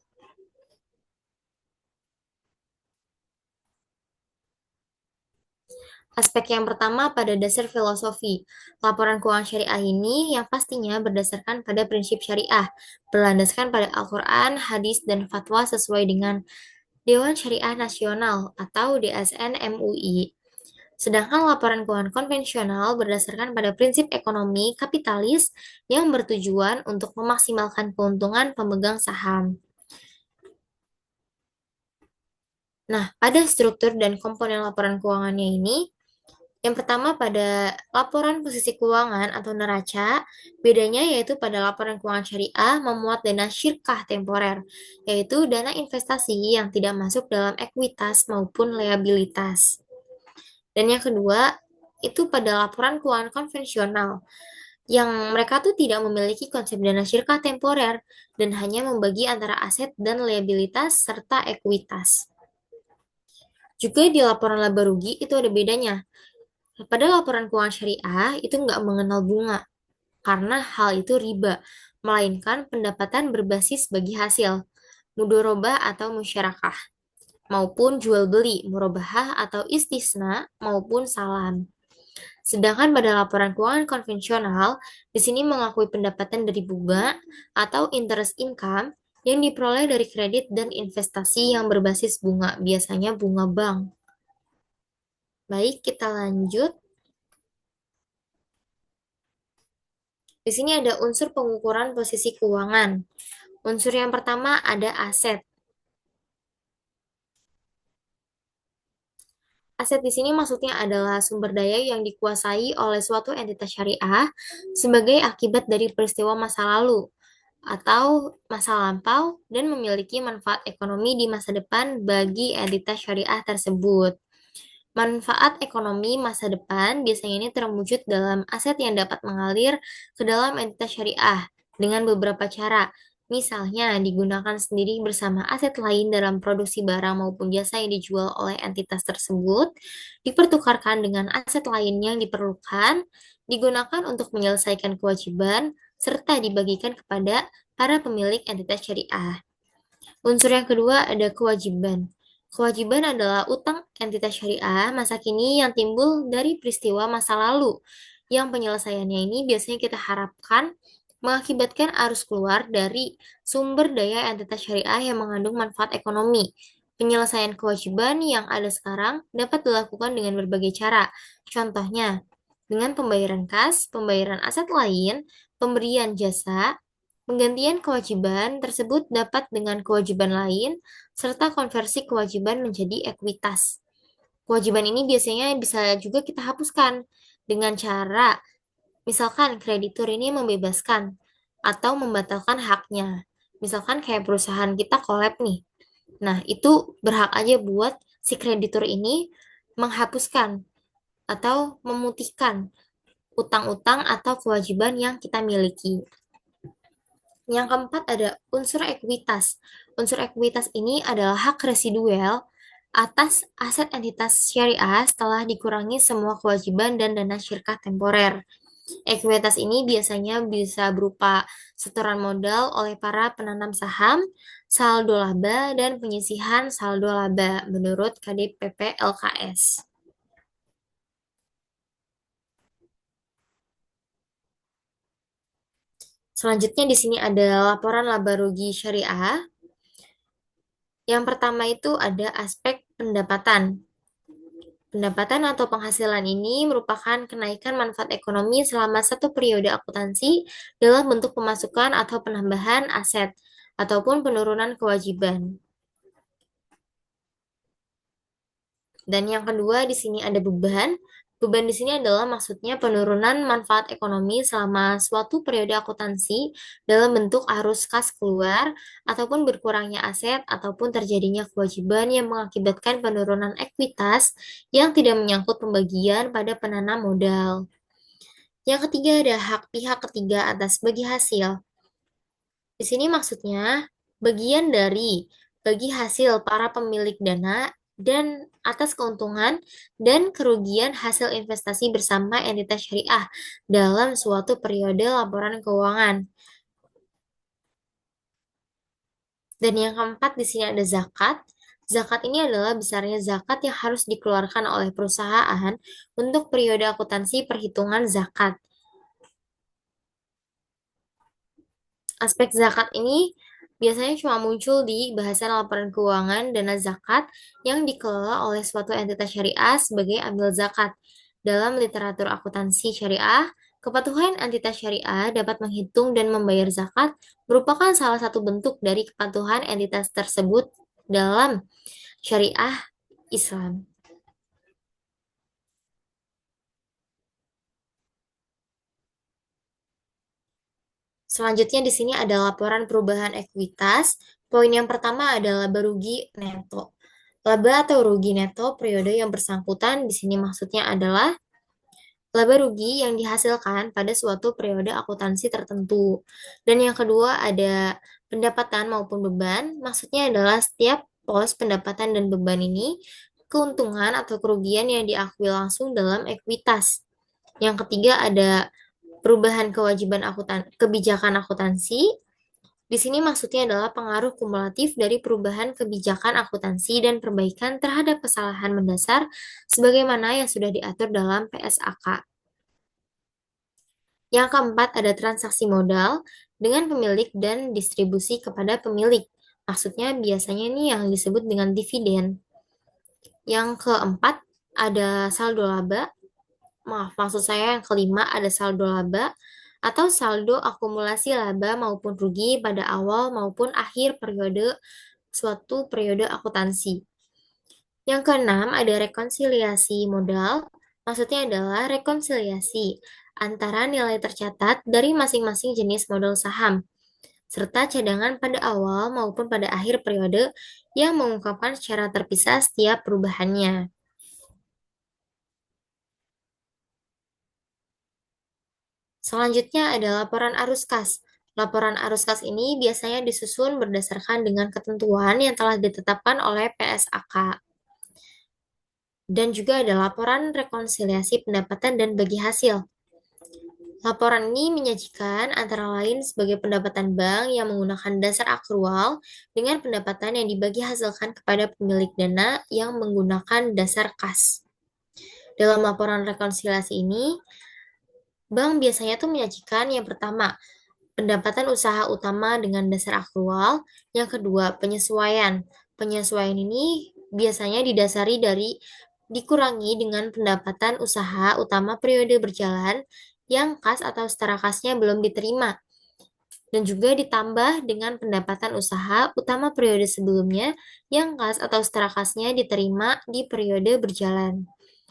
Aspek yang pertama pada dasar filosofi. Laporan keuangan syariah ini yang pastinya berdasarkan pada prinsip syariah, berlandaskan pada Al-Quran, hadis, dan fatwa sesuai dengan Dewan Syariah Nasional atau DSN MUI. Sedangkan laporan keuangan konvensional berdasarkan pada prinsip ekonomi kapitalis yang bertujuan untuk memaksimalkan keuntungan pemegang saham. Nah, pada struktur dan komponen laporan keuangannya ini, yang pertama pada laporan posisi keuangan atau neraca, bedanya yaitu pada laporan keuangan syariah memuat dana syirkah temporer, yaitu dana investasi yang tidak masuk dalam ekuitas maupun liabilitas. Dan yang kedua, itu pada laporan keuangan konvensional, yang mereka tuh tidak memiliki konsep dana syirkah temporer dan hanya membagi antara aset dan liabilitas serta ekuitas. Juga di laporan laba rugi itu ada bedanya. Pada laporan keuangan syariah itu nggak mengenal bunga, karena hal itu riba, melainkan pendapatan berbasis bagi hasil, mudorobah atau musyarakah, maupun jual beli, murabahah atau istisna, maupun salam. Sedangkan pada laporan keuangan konvensional, di sini mengakui pendapatan dari bunga atau interest income yang diperoleh dari kredit dan investasi yang berbasis bunga, biasanya bunga bank. Baik, kita lanjut. Di sini ada unsur pengukuran posisi keuangan. Unsur yang pertama ada aset. Aset di sini maksudnya adalah sumber daya yang dikuasai oleh suatu entitas syariah sebagai akibat dari peristiwa masa lalu atau masa lampau dan memiliki manfaat ekonomi di masa depan bagi entitas syariah tersebut. Manfaat ekonomi masa depan biasanya ini terwujud dalam aset yang dapat mengalir ke dalam entitas syariah dengan beberapa cara. Misalnya, digunakan sendiri bersama aset lain dalam produksi barang maupun jasa yang dijual oleh entitas tersebut, dipertukarkan dengan aset lain yang diperlukan, digunakan untuk menyelesaikan kewajiban, serta dibagikan kepada para pemilik entitas syariah. Unsur yang kedua ada kewajiban. Kewajiban adalah utang entitas syariah masa kini yang timbul dari peristiwa masa lalu, yang penyelesaiannya ini biasanya kita harapkan mengakibatkan arus keluar dari sumber daya entitas syariah yang mengandung manfaat ekonomi. Penyelesaian kewajiban yang ada sekarang dapat dilakukan dengan berbagai cara. Contohnya, dengan pembayaran kas, pembayaran aset lain, pemberian jasa, penggantian kewajiban tersebut dapat dengan kewajiban lain, serta konversi kewajiban menjadi ekuitas. Kewajiban ini biasanya bisa juga kita hapuskan dengan cara, misalkan kreditur ini membebaskan atau membatalkan haknya. Misalkan kayak perusahaan kita collab nih. Nah, itu berhak aja buat si kreditur ini menghapuskan atau memutihkan utang-utang atau kewajiban yang kita miliki. Yang keempat ada unsur ekuitas. Unsur ekuitas ini adalah hak residual atas aset entitas syariah setelah dikurangi semua kewajiban dan dana syirkah temporer. Ekuitas ini biasanya bisa berupa setoran modal oleh para penanam saham, saldo laba, dan penyisihan saldo laba menurut KDPP LKS. Selanjutnya di sini ada laporan laba rugi syariah. Yang pertama itu ada aspek pendapatan. Pendapatan atau penghasilan ini merupakan kenaikan manfaat ekonomi selama satu periode akuntansi dalam bentuk pemasukan atau penambahan aset ataupun penurunan kewajiban. Dan yang kedua di sini ada beban. Beban di sini adalah maksudnya penurunan manfaat ekonomi selama suatu periode akuntansi dalam bentuk arus kas keluar ataupun berkurangnya aset ataupun terjadinya kewajiban yang mengakibatkan penurunan ekuitas yang tidak menyangkut pembagian pada penanam modal. Yang ketiga ada hak pihak ketiga atas bagi hasil. Di sini maksudnya bagian dari bagi hasil para pemilik dana dan atas keuntungan dan kerugian hasil investasi bersama entitas syariah dalam suatu periode laporan keuangan. Dan yang keempat di sini ada zakat. Zakat ini adalah besarnya zakat yang harus dikeluarkan oleh perusahaan untuk periode akuntansi perhitungan zakat. Aspek zakat ini biasanya cuma muncul di bahasan laporan keuangan dana zakat yang dikelola oleh suatu entitas syariah sebagai amil zakat. Dalam literatur akuntansi syariah, kepatuhan entitas syariah dapat menghitung dan membayar zakat merupakan salah satu bentuk dari kepatuhan entitas tersebut dalam syariah Islam. Selanjutnya di sini ada laporan perubahan ekuitas. Poin yang pertama adalah laba rugi neto. Laba atau rugi neto periode yang bersangkutan di sini maksudnya adalah laba rugi yang dihasilkan pada suatu periode akuntansi tertentu. Dan yang kedua ada pendapatan maupun beban. Maksudnya adalah setiap pos pendapatan dan beban ini keuntungan atau kerugian yang diakui langsung dalam ekuitas. Yang ketiga ada perubahan kewajiban kebijakan akuntansi. Di sini maksudnya adalah pengaruh kumulatif dari perubahan kebijakan akuntansi dan perbaikan terhadap kesalahan mendasar sebagaimana yang sudah diatur dalam PSAK. Yang keempat ada transaksi modal dengan pemilik dan distribusi kepada pemilik. Maksudnya biasanya ini yang disebut dengan dividen. Yang keempat ada saldo laba. Maaf, maksud saya yang kelima ada saldo laba atau saldo akumulasi laba maupun rugi pada awal maupun akhir periode suatu periode akuntansi. Yang keenam ada rekonsiliasi modal. Maksudnya adalah rekonsiliasi antara nilai tercatat dari masing-masing jenis modal saham serta cadangan pada awal maupun pada akhir periode yang mengungkapkan secara terpisah setiap perubahannya. Selanjutnya ada laporan arus kas. Laporan arus kas ini biasanya disusun berdasarkan dengan ketentuan yang telah ditetapkan oleh PSAK. Dan juga ada laporan rekonsiliasi pendapatan dan bagi hasil. Laporan ini menyajikan antara lain sebagai pendapatan bank yang menggunakan dasar akrual dengan pendapatan yang dibagi hasilkan kepada pemilik dana yang menggunakan dasar kas. Dalam laporan rekonsiliasi ini, bank biasanya tuh menyajikan yang pertama, pendapatan usaha utama dengan dasar akrual, yang kedua, penyesuaian. Penyesuaian ini biasanya didasari dari dikurangi dengan pendapatan usaha utama periode berjalan yang kas atau setara kasnya belum diterima. dan juga ditambah dengan pendapatan usaha utama periode sebelumnya yang kas atau setara kasnya diterima di periode berjalan.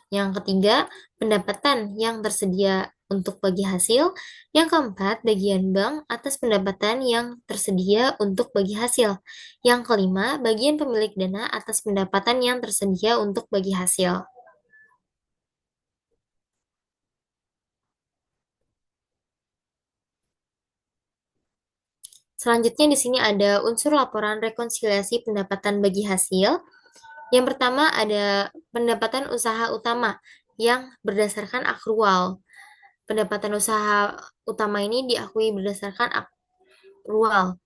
Yang ketiga, pendapatan yang tersedia untuk bagi hasil. Yang keempat, bagian bank atas pendapatan yang tersedia untuk bagi hasil. Yang kelima, bagian pemilik dana atas pendapatan yang tersedia untuk bagi hasil. Selanjutnya di sini ada unsur laporan rekonsiliasi pendapatan bagi hasil. Yang pertama ada pendapatan usaha utama yang berdasarkan akrual. Pendapatan usaha utama ini diakui berdasarkan akrual.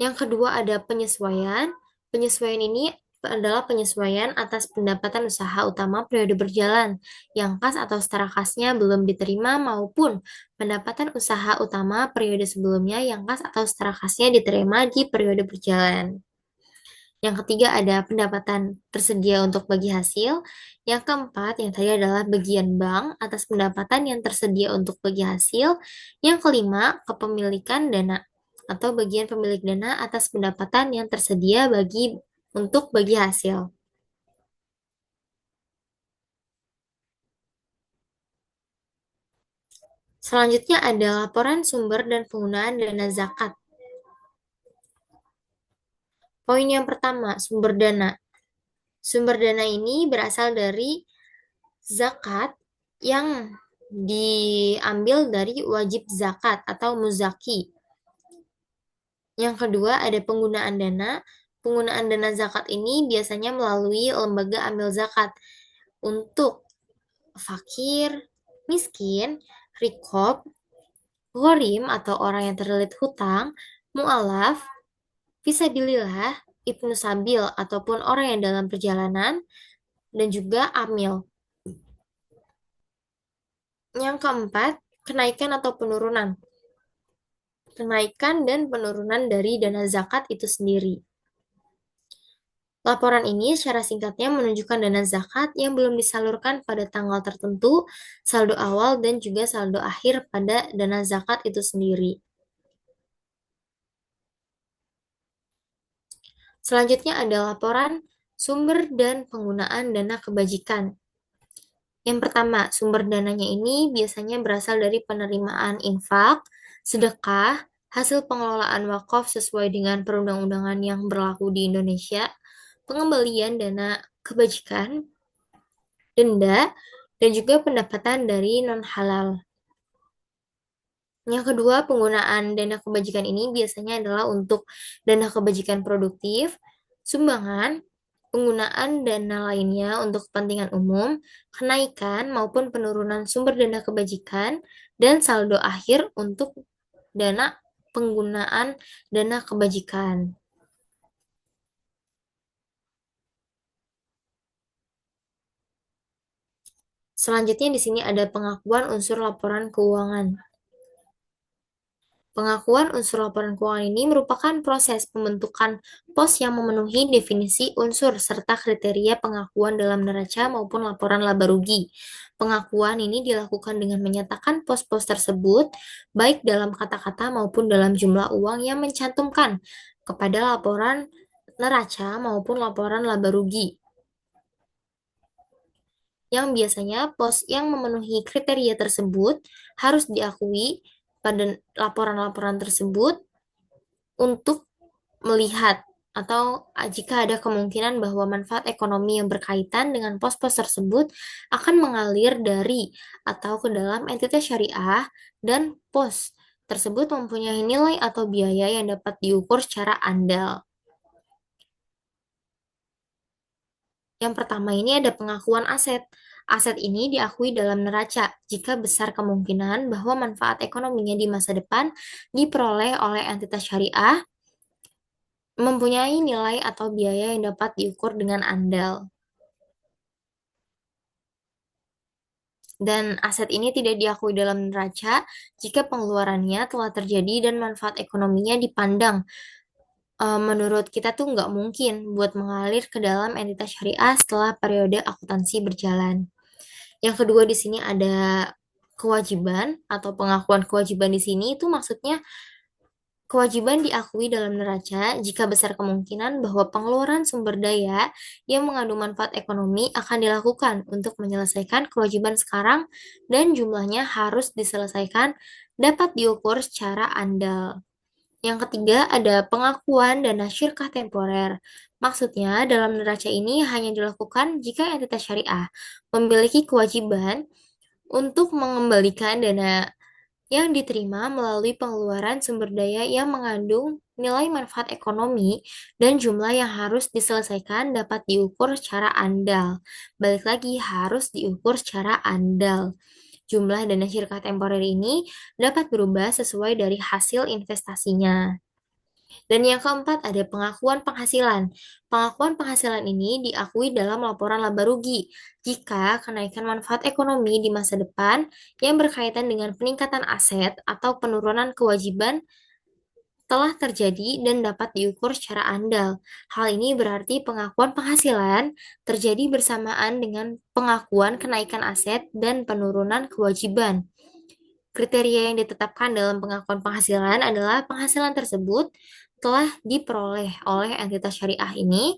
Yang kedua ada penyesuaian. Penyesuaian ini adalah penyesuaian atas pendapatan usaha utama periode berjalan yang kas atau setara kasnya belum diterima maupun pendapatan usaha utama periode sebelumnya yang kas atau setara kasnya diterima di periode berjalan. Yang ketiga ada pendapatan tersedia untuk bagi hasil. Yang keempat, yang tadi adalah bagian bank atas pendapatan yang tersedia untuk bagi hasil. Yang kelima, kepemilikan dana atau bagian pemilik dana atas pendapatan yang tersedia untuk bagi hasil. Selanjutnya ada laporan sumber dan penggunaan dana zakat. Poin yang pertama, sumber dana. Sumber dana ini berasal dari zakat yang diambil dari wajib zakat atau muzaki. Yang kedua ada penggunaan dana. Penggunaan dana zakat ini biasanya melalui lembaga amil zakat untuk fakir, miskin, rikob, ghorim atau orang yang terlilit hutang, mu'alaf, fisabilillah, ibnu sabil ataupun orang yang dalam perjalanan, dan juga amil. Yang keempat, kenaikan atau penurunan. Kenaikan dan penurunan dari dana zakat itu sendiri. Laporan ini secara singkatnya menunjukkan dana zakat yang belum disalurkan pada tanggal tertentu, saldo awal dan juga saldo akhir pada dana zakat itu sendiri. Selanjutnya ada laporan sumber dan penggunaan dana kebajikan. Yang pertama, sumber dananya ini biasanya berasal dari penerimaan infak, sedekah, hasil pengelolaan wakaf sesuai dengan perundang-undangan yang berlaku di Indonesia, pengembalian dana kebajikan, denda, dan juga pendapatan dari non-halal. Yang kedua, penggunaan dana kebajikan ini biasanya adalah untuk dana kebajikan produktif, sumbangan, penggunaan dana lainnya untuk kepentingan umum, kenaikan maupun penurunan sumber dana kebajikan, dan saldo akhir untuk dana penggunaan dana kebajikan. Selanjutnya di sini ada pengakuan unsur laporan keuangan. Pengakuan unsur laporan keuangan ini merupakan proses pembentukan pos yang memenuhi definisi unsur serta kriteria pengakuan dalam neraca maupun laporan laba rugi. Pengakuan ini dilakukan dengan menyatakan pos-pos tersebut baik dalam kata-kata maupun dalam jumlah uang yang mencantumkan kepada laporan neraca maupun laporan laba rugi. Yang biasanya pos yang memenuhi kriteria tersebut harus diakui pada laporan-laporan tersebut untuk melihat atau jika ada kemungkinan bahwa manfaat ekonomi yang berkaitan dengan pos-pos tersebut akan mengalir dari atau ke dalam entitas syariah dan pos tersebut mempunyai nilai atau biaya yang dapat diukur secara andal. Yang pertama ini ada pengakuan aset. Aset ini diakui dalam neraca jika besar kemungkinan bahwa manfaat ekonominya di masa depan diperoleh oleh entitas syariah mempunyai nilai atau biaya yang dapat diukur dengan andal. Dan aset ini tidak diakui dalam neraca jika pengeluarannya telah terjadi dan manfaat ekonominya dipandang menurut kita tuh nggak mungkin buat mengalir ke dalam entitas syariah setelah periode akuntansi berjalan. Yang kedua di sini ada kewajiban atau pengakuan kewajiban di sini itu maksudnya kewajiban diakui dalam neraca jika besar kemungkinan bahwa pengeluaran sumber daya yang mengandung manfaat ekonomi akan dilakukan untuk menyelesaikan kewajiban sekarang dan jumlahnya harus diselesaikan dapat diukur secara andal. Yang ketiga ada pengakuan dana syirkah temporer. Maksudnya dalam neraca ini hanya dilakukan jika entitas syariah memiliki kewajiban untuk mengembalikan dana yang diterima melalui pengeluaran sumber daya yang mengandung nilai manfaat ekonomi dan jumlah yang harus diselesaikan dapat diukur secara andal. Balik lagi, harus diukur secara andal. Jumlah dana syirkah temporer ini dapat berubah sesuai dari hasil investasinya. Dan yang keempat ada pengakuan penghasilan. Pengakuan penghasilan ini diakui dalam laporan laba rugi jika kenaikan manfaat ekonomi di masa depan yang berkaitan dengan peningkatan aset atau penurunan kewajiban telah terjadi dan dapat diukur secara andal. Hal ini berarti pengakuan penghasilan terjadi bersamaan dengan pengakuan kenaikan aset dan penurunan kewajiban. Kriteria yang ditetapkan dalam pengakuan penghasilan adalah penghasilan tersebut telah diperoleh oleh entitas syariah ini,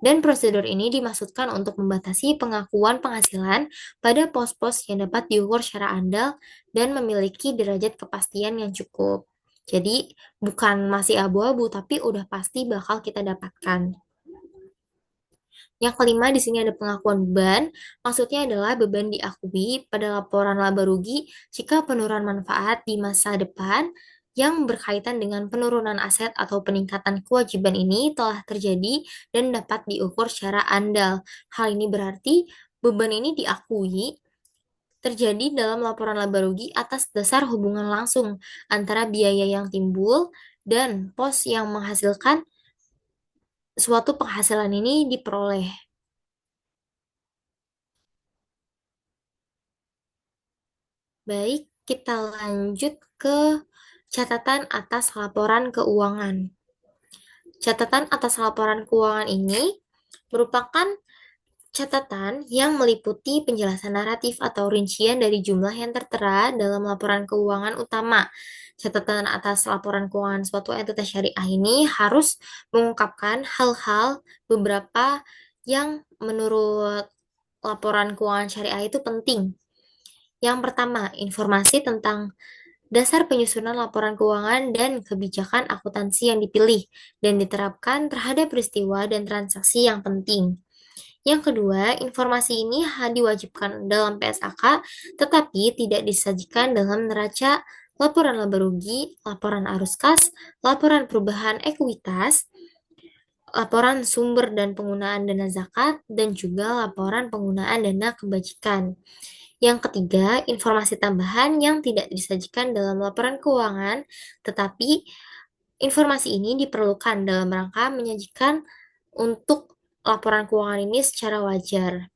dan prosedur ini dimaksudkan untuk membatasi pengakuan penghasilan pada pos-pos yang dapat diukur secara andal dan memiliki derajat kepastian yang cukup. Jadi, bukan masih abu-abu, tapi udah pasti bakal kita dapatkan. Yang kelima, di sini ada pengakuan beban. Maksudnya adalah beban diakui pada laporan laba rugi jika penurunan manfaat di masa depan yang berkaitan dengan penurunan aset atau peningkatan kewajiban ini telah terjadi dan dapat diukur secara andal. Hal ini berarti beban ini diakui terjadi dalam laporan laba rugi atas dasar hubungan langsung antara biaya yang timbul dan pos yang menghasilkan suatu penghasilan ini diperoleh. Baik, kita lanjut ke catatan atas laporan keuangan. Catatan atas laporan keuangan ini merupakan catatan yang meliputi penjelasan naratif atau rincian dari jumlah yang tertera dalam laporan keuangan utama. Catatan atas laporan keuangan suatu entitas syariah ini harus mengungkapkan hal-hal beberapa yang menurut laporan keuangan syariah itu penting. Yang pertama, informasi tentang dasar penyusunan laporan keuangan dan kebijakan akuntansi yang dipilih dan diterapkan terhadap peristiwa dan transaksi yang penting. Yang kedua, informasi ini diwajibkan dalam PSAK, tetapi tidak disajikan dalam neraca laporan laba rugi, laporan arus kas, laporan perubahan ekuitas, laporan sumber dan penggunaan dana zakat, dan juga laporan penggunaan dana kebajikan. Yang ketiga, informasi tambahan yang tidak disajikan dalam laporan keuangan, tetapi informasi ini diperlukan dalam rangka menyajikan untuk laporan keuangan ini secara wajar.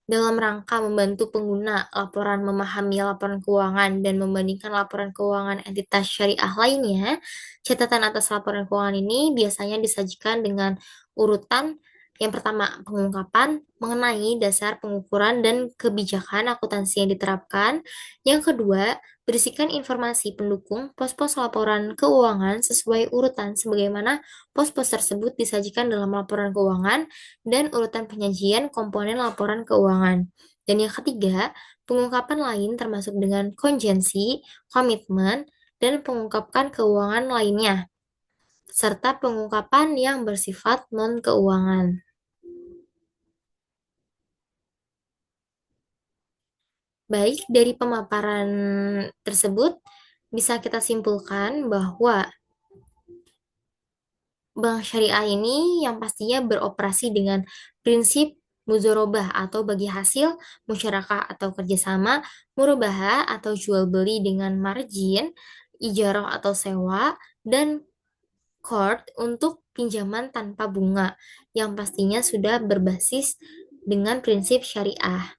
Dalam rangka membantu pengguna laporan memahami laporan keuangan dan membandingkan laporan keuangan entitas syariah lainnya, catatan atas laporan keuangan ini biasanya disajikan dengan urutan yang pertama, pengungkapan mengenai dasar pengukuran dan kebijakan akuntansi yang diterapkan. Yang kedua, berisikan informasi pendukung pos-pos laporan keuangan sesuai urutan sebagaimana pos-pos tersebut disajikan dalam laporan keuangan dan urutan penyajian komponen laporan keuangan. Dan yang ketiga, pengungkapan lain termasuk dengan konjensi, komitmen, dan pengungkapkan keuangan lainnya, serta pengungkapan yang bersifat non-keuangan. Baik, dari pemaparan tersebut bisa kita simpulkan bahwa bank syariah ini yang pastinya beroperasi dengan prinsip muzorobah atau bagi hasil, musyarakah atau kerjasama, murabahah atau jual beli dengan margin, ijarah atau sewa, dan qard untuk pinjaman tanpa bunga yang pastinya sudah berbasis dengan prinsip syariah.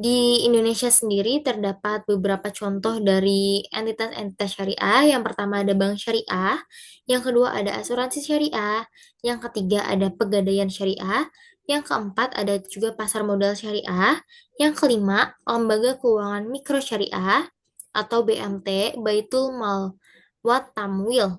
Di Indonesia sendiri terdapat beberapa contoh dari entitas-entitas syariah. Yang pertama ada bank syariah, yang kedua ada asuransi syariah, yang ketiga ada pegadaian syariah, yang keempat ada juga pasar modal syariah, yang kelima lembaga keuangan mikro syariah atau BMT, Baitul Mal Wat Tamwil.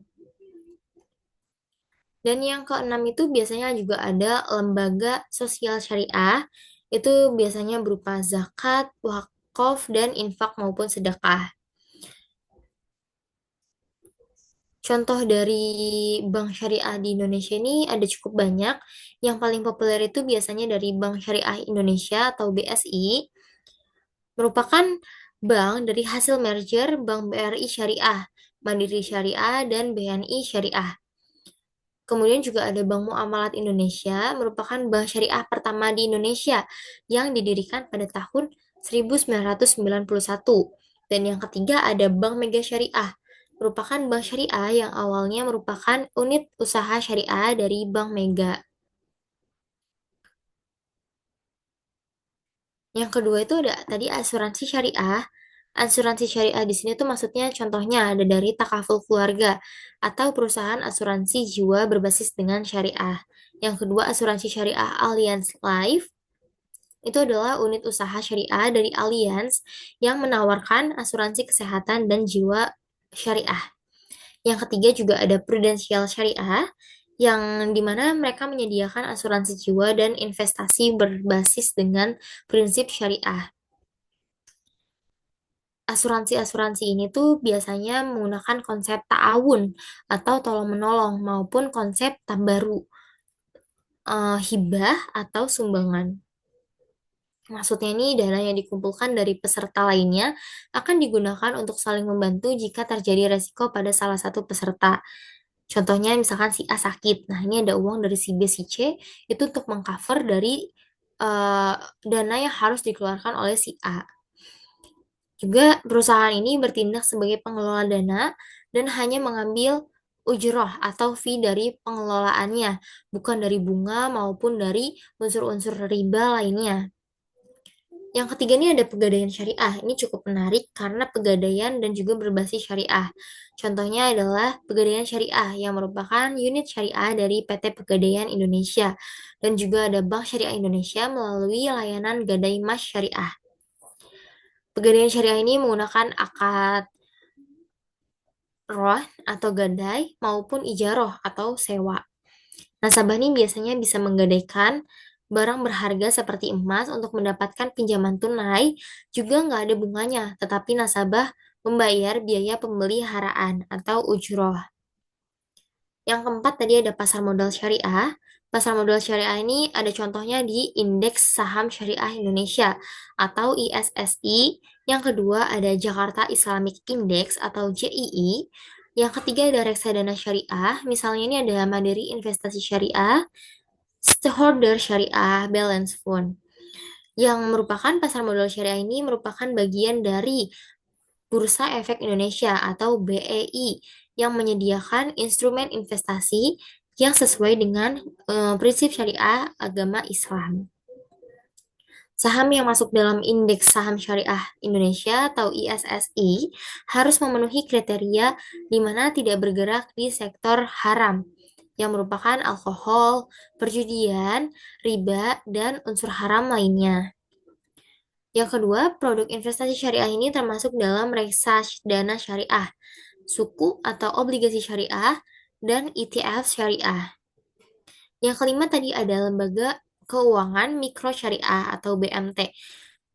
Dan yang keenam itu biasanya juga ada lembaga sosial syariah, itu biasanya berupa zakat, wakaf, dan infak maupun sedekah. Contoh dari bank syariah di Indonesia ini ada cukup banyak. Yang paling populer itu biasanya dari Bank Syariah Indonesia atau BSI, merupakan bank dari hasil merger Bank BRI Syariah, Mandiri Syariah, dan BNI Syariah. Kemudian juga ada Bank Muamalat Indonesia, merupakan bank syariah pertama di Indonesia yang didirikan pada tahun 1991. Dan yang ketiga ada Bank Mega Syariah, merupakan bank syariah yang awalnya merupakan unit usaha syariah dari Bank Mega. Yang kedua itu ada tadi asuransi syariah. Asuransi syariah di sini tuh maksudnya contohnya ada dari takaful keluarga atau perusahaan asuransi jiwa berbasis dengan syariah. Yang kedua asuransi syariah Allianz Life itu adalah unit usaha syariah dari Allianz yang menawarkan asuransi kesehatan dan jiwa syariah. Yang ketiga juga ada Prudential Syariah yang dimana mereka menyediakan asuransi jiwa dan investasi berbasis dengan prinsip syariah. Asuransi-asuransi ini tuh biasanya menggunakan konsep ta'awun atau tolong-menolong maupun konsep tabaru, hibah atau sumbangan. Maksudnya ini dana yang dikumpulkan dari peserta lainnya akan digunakan untuk saling membantu jika terjadi resiko pada salah satu peserta. Contohnya misalkan si A sakit, nah ini ada uang dari si B, si C, itu untuk mengcover dari eh, dana yang harus dikeluarkan oleh si A. Juga perusahaan ini bertindak sebagai pengelola dana dan hanya mengambil ujroh atau fee dari pengelolaannya, bukan dari bunga maupun dari unsur-unsur riba lainnya. Yang ketiga ini ada pegadaian syariah. Ini cukup menarik karena pegadaian dan juga berbasis syariah. Contohnya adalah pegadaian syariah yang merupakan unit syariah dari PT Pegadaian Indonesia dan juga ada Bank Syariah Indonesia melalui layanan Gadai Mas Syariah. Pegadaian syariah ini menggunakan akad roh atau gadai maupun ijaroh atau sewa. Nasabah ini biasanya bisa menggadaikan barang berharga seperti emas untuk mendapatkan pinjaman tunai, juga nggak ada bunganya, tetapi nasabah membayar biaya pemeliharaan atau ujroh. Yang keempat tadi ada pasar modal syariah. Pasar modal syariah ini ada contohnya di Indeks Saham Syariah Indonesia atau ISSI. Yang kedua ada Jakarta Islamic Index atau JII. Yang ketiga ada reksadana syariah. Misalnya ini ada Mandiri Investasi Syariah, Stakeholder Syariah Balance Fund. Yang merupakan pasar modal syariah ini merupakan bagian dari Bursa Efek Indonesia atau BEI yang menyediakan instrumen investasi yang sesuai dengan prinsip syariah agama Islam. Saham yang masuk dalam Indeks Saham Syariah Indonesia atau ISSI harus memenuhi kriteria di mana tidak bergerak di sektor haram, yang merupakan alkohol, perjudian, riba, dan unsur haram lainnya. Yang kedua, produk investasi syariah ini termasuk dalam reksadana syariah, suku atau obligasi syariah, dan ETF syariah. Yang kelima tadi ada lembaga keuangan mikro syariah atau BMT,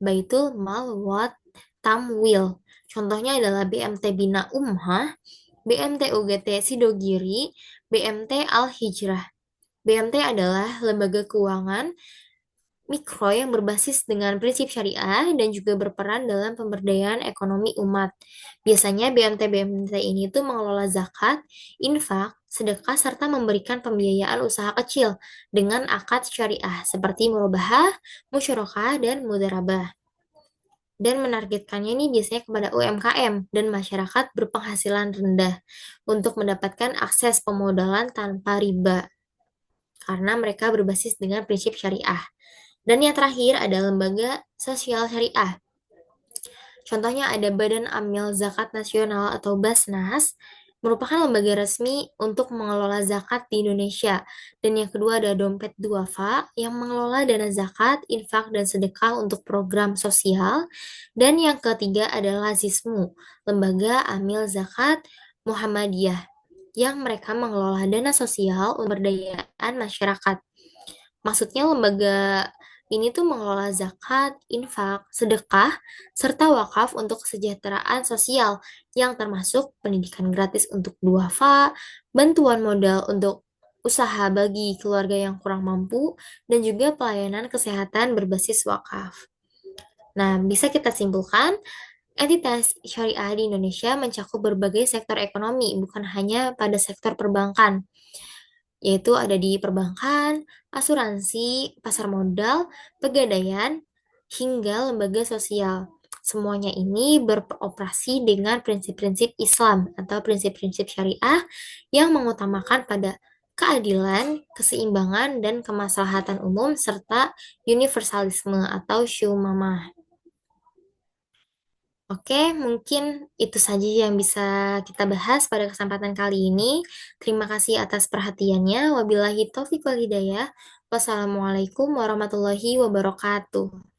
Baitul Mal Wat Tamwil. Contohnya adalah BMT Bina Ummah, BMT UGT Sidogiri, BMT Al Hijrah. BMT adalah lembaga keuangan mikro yang berbasis dengan prinsip syariah dan juga berperan dalam pemberdayaan ekonomi umat. Biasanya BMT-BMT ini tuh mengelola zakat, infak, sedekah, serta memberikan pembiayaan usaha kecil dengan akad syariah seperti murabahah, musyarakah, dan mudarabah. Dan menargetkannya ini biasanya kepada UMKM dan masyarakat berpenghasilan rendah untuk mendapatkan akses pemodalan tanpa riba karena mereka berbasis dengan prinsip syariah. Dan yang terakhir ada lembaga sosial syariah. Contohnya ada Badan Amil Zakat Nasional atau Basnas, merupakan lembaga resmi untuk mengelola zakat di Indonesia. Dan yang kedua ada Dompet Duafa yang mengelola dana zakat, infak, dan sedekah untuk program sosial. Dan yang ketiga adalah Zismu, Lembaga Amil Zakat Muhammadiyah, yang mereka mengelola dana sosial untuk pemberdayaan masyarakat. Maksudnya lembaga ini tuh mengelola zakat, infak, sedekah, serta wakaf untuk kesejahteraan sosial yang termasuk pendidikan gratis untuk duafa, bantuan modal untuk usaha bagi keluarga yang kurang mampu, dan juga pelayanan kesehatan berbasis wakaf. Nah, bisa kita simpulkan, entitas syariah di Indonesia mencakup berbagai sektor ekonomi, bukan hanya pada sektor perbankan, yaitu ada di perbankan, asuransi, pasar modal, pegadaian, hingga lembaga sosial. Semuanya ini beroperasi dengan prinsip-prinsip Islam atau prinsip-prinsip syariah yang mengutamakan pada keadilan, keseimbangan, dan kemaslahatan umum serta universalisme atau syumamah. Oke, mungkin itu saja yang bisa kita bahas pada kesempatan kali ini. Terima kasih atas perhatiannya. Wabillahi taufiq wal hidayah. Wassalamualaikum warahmatullahi wabarakatuh.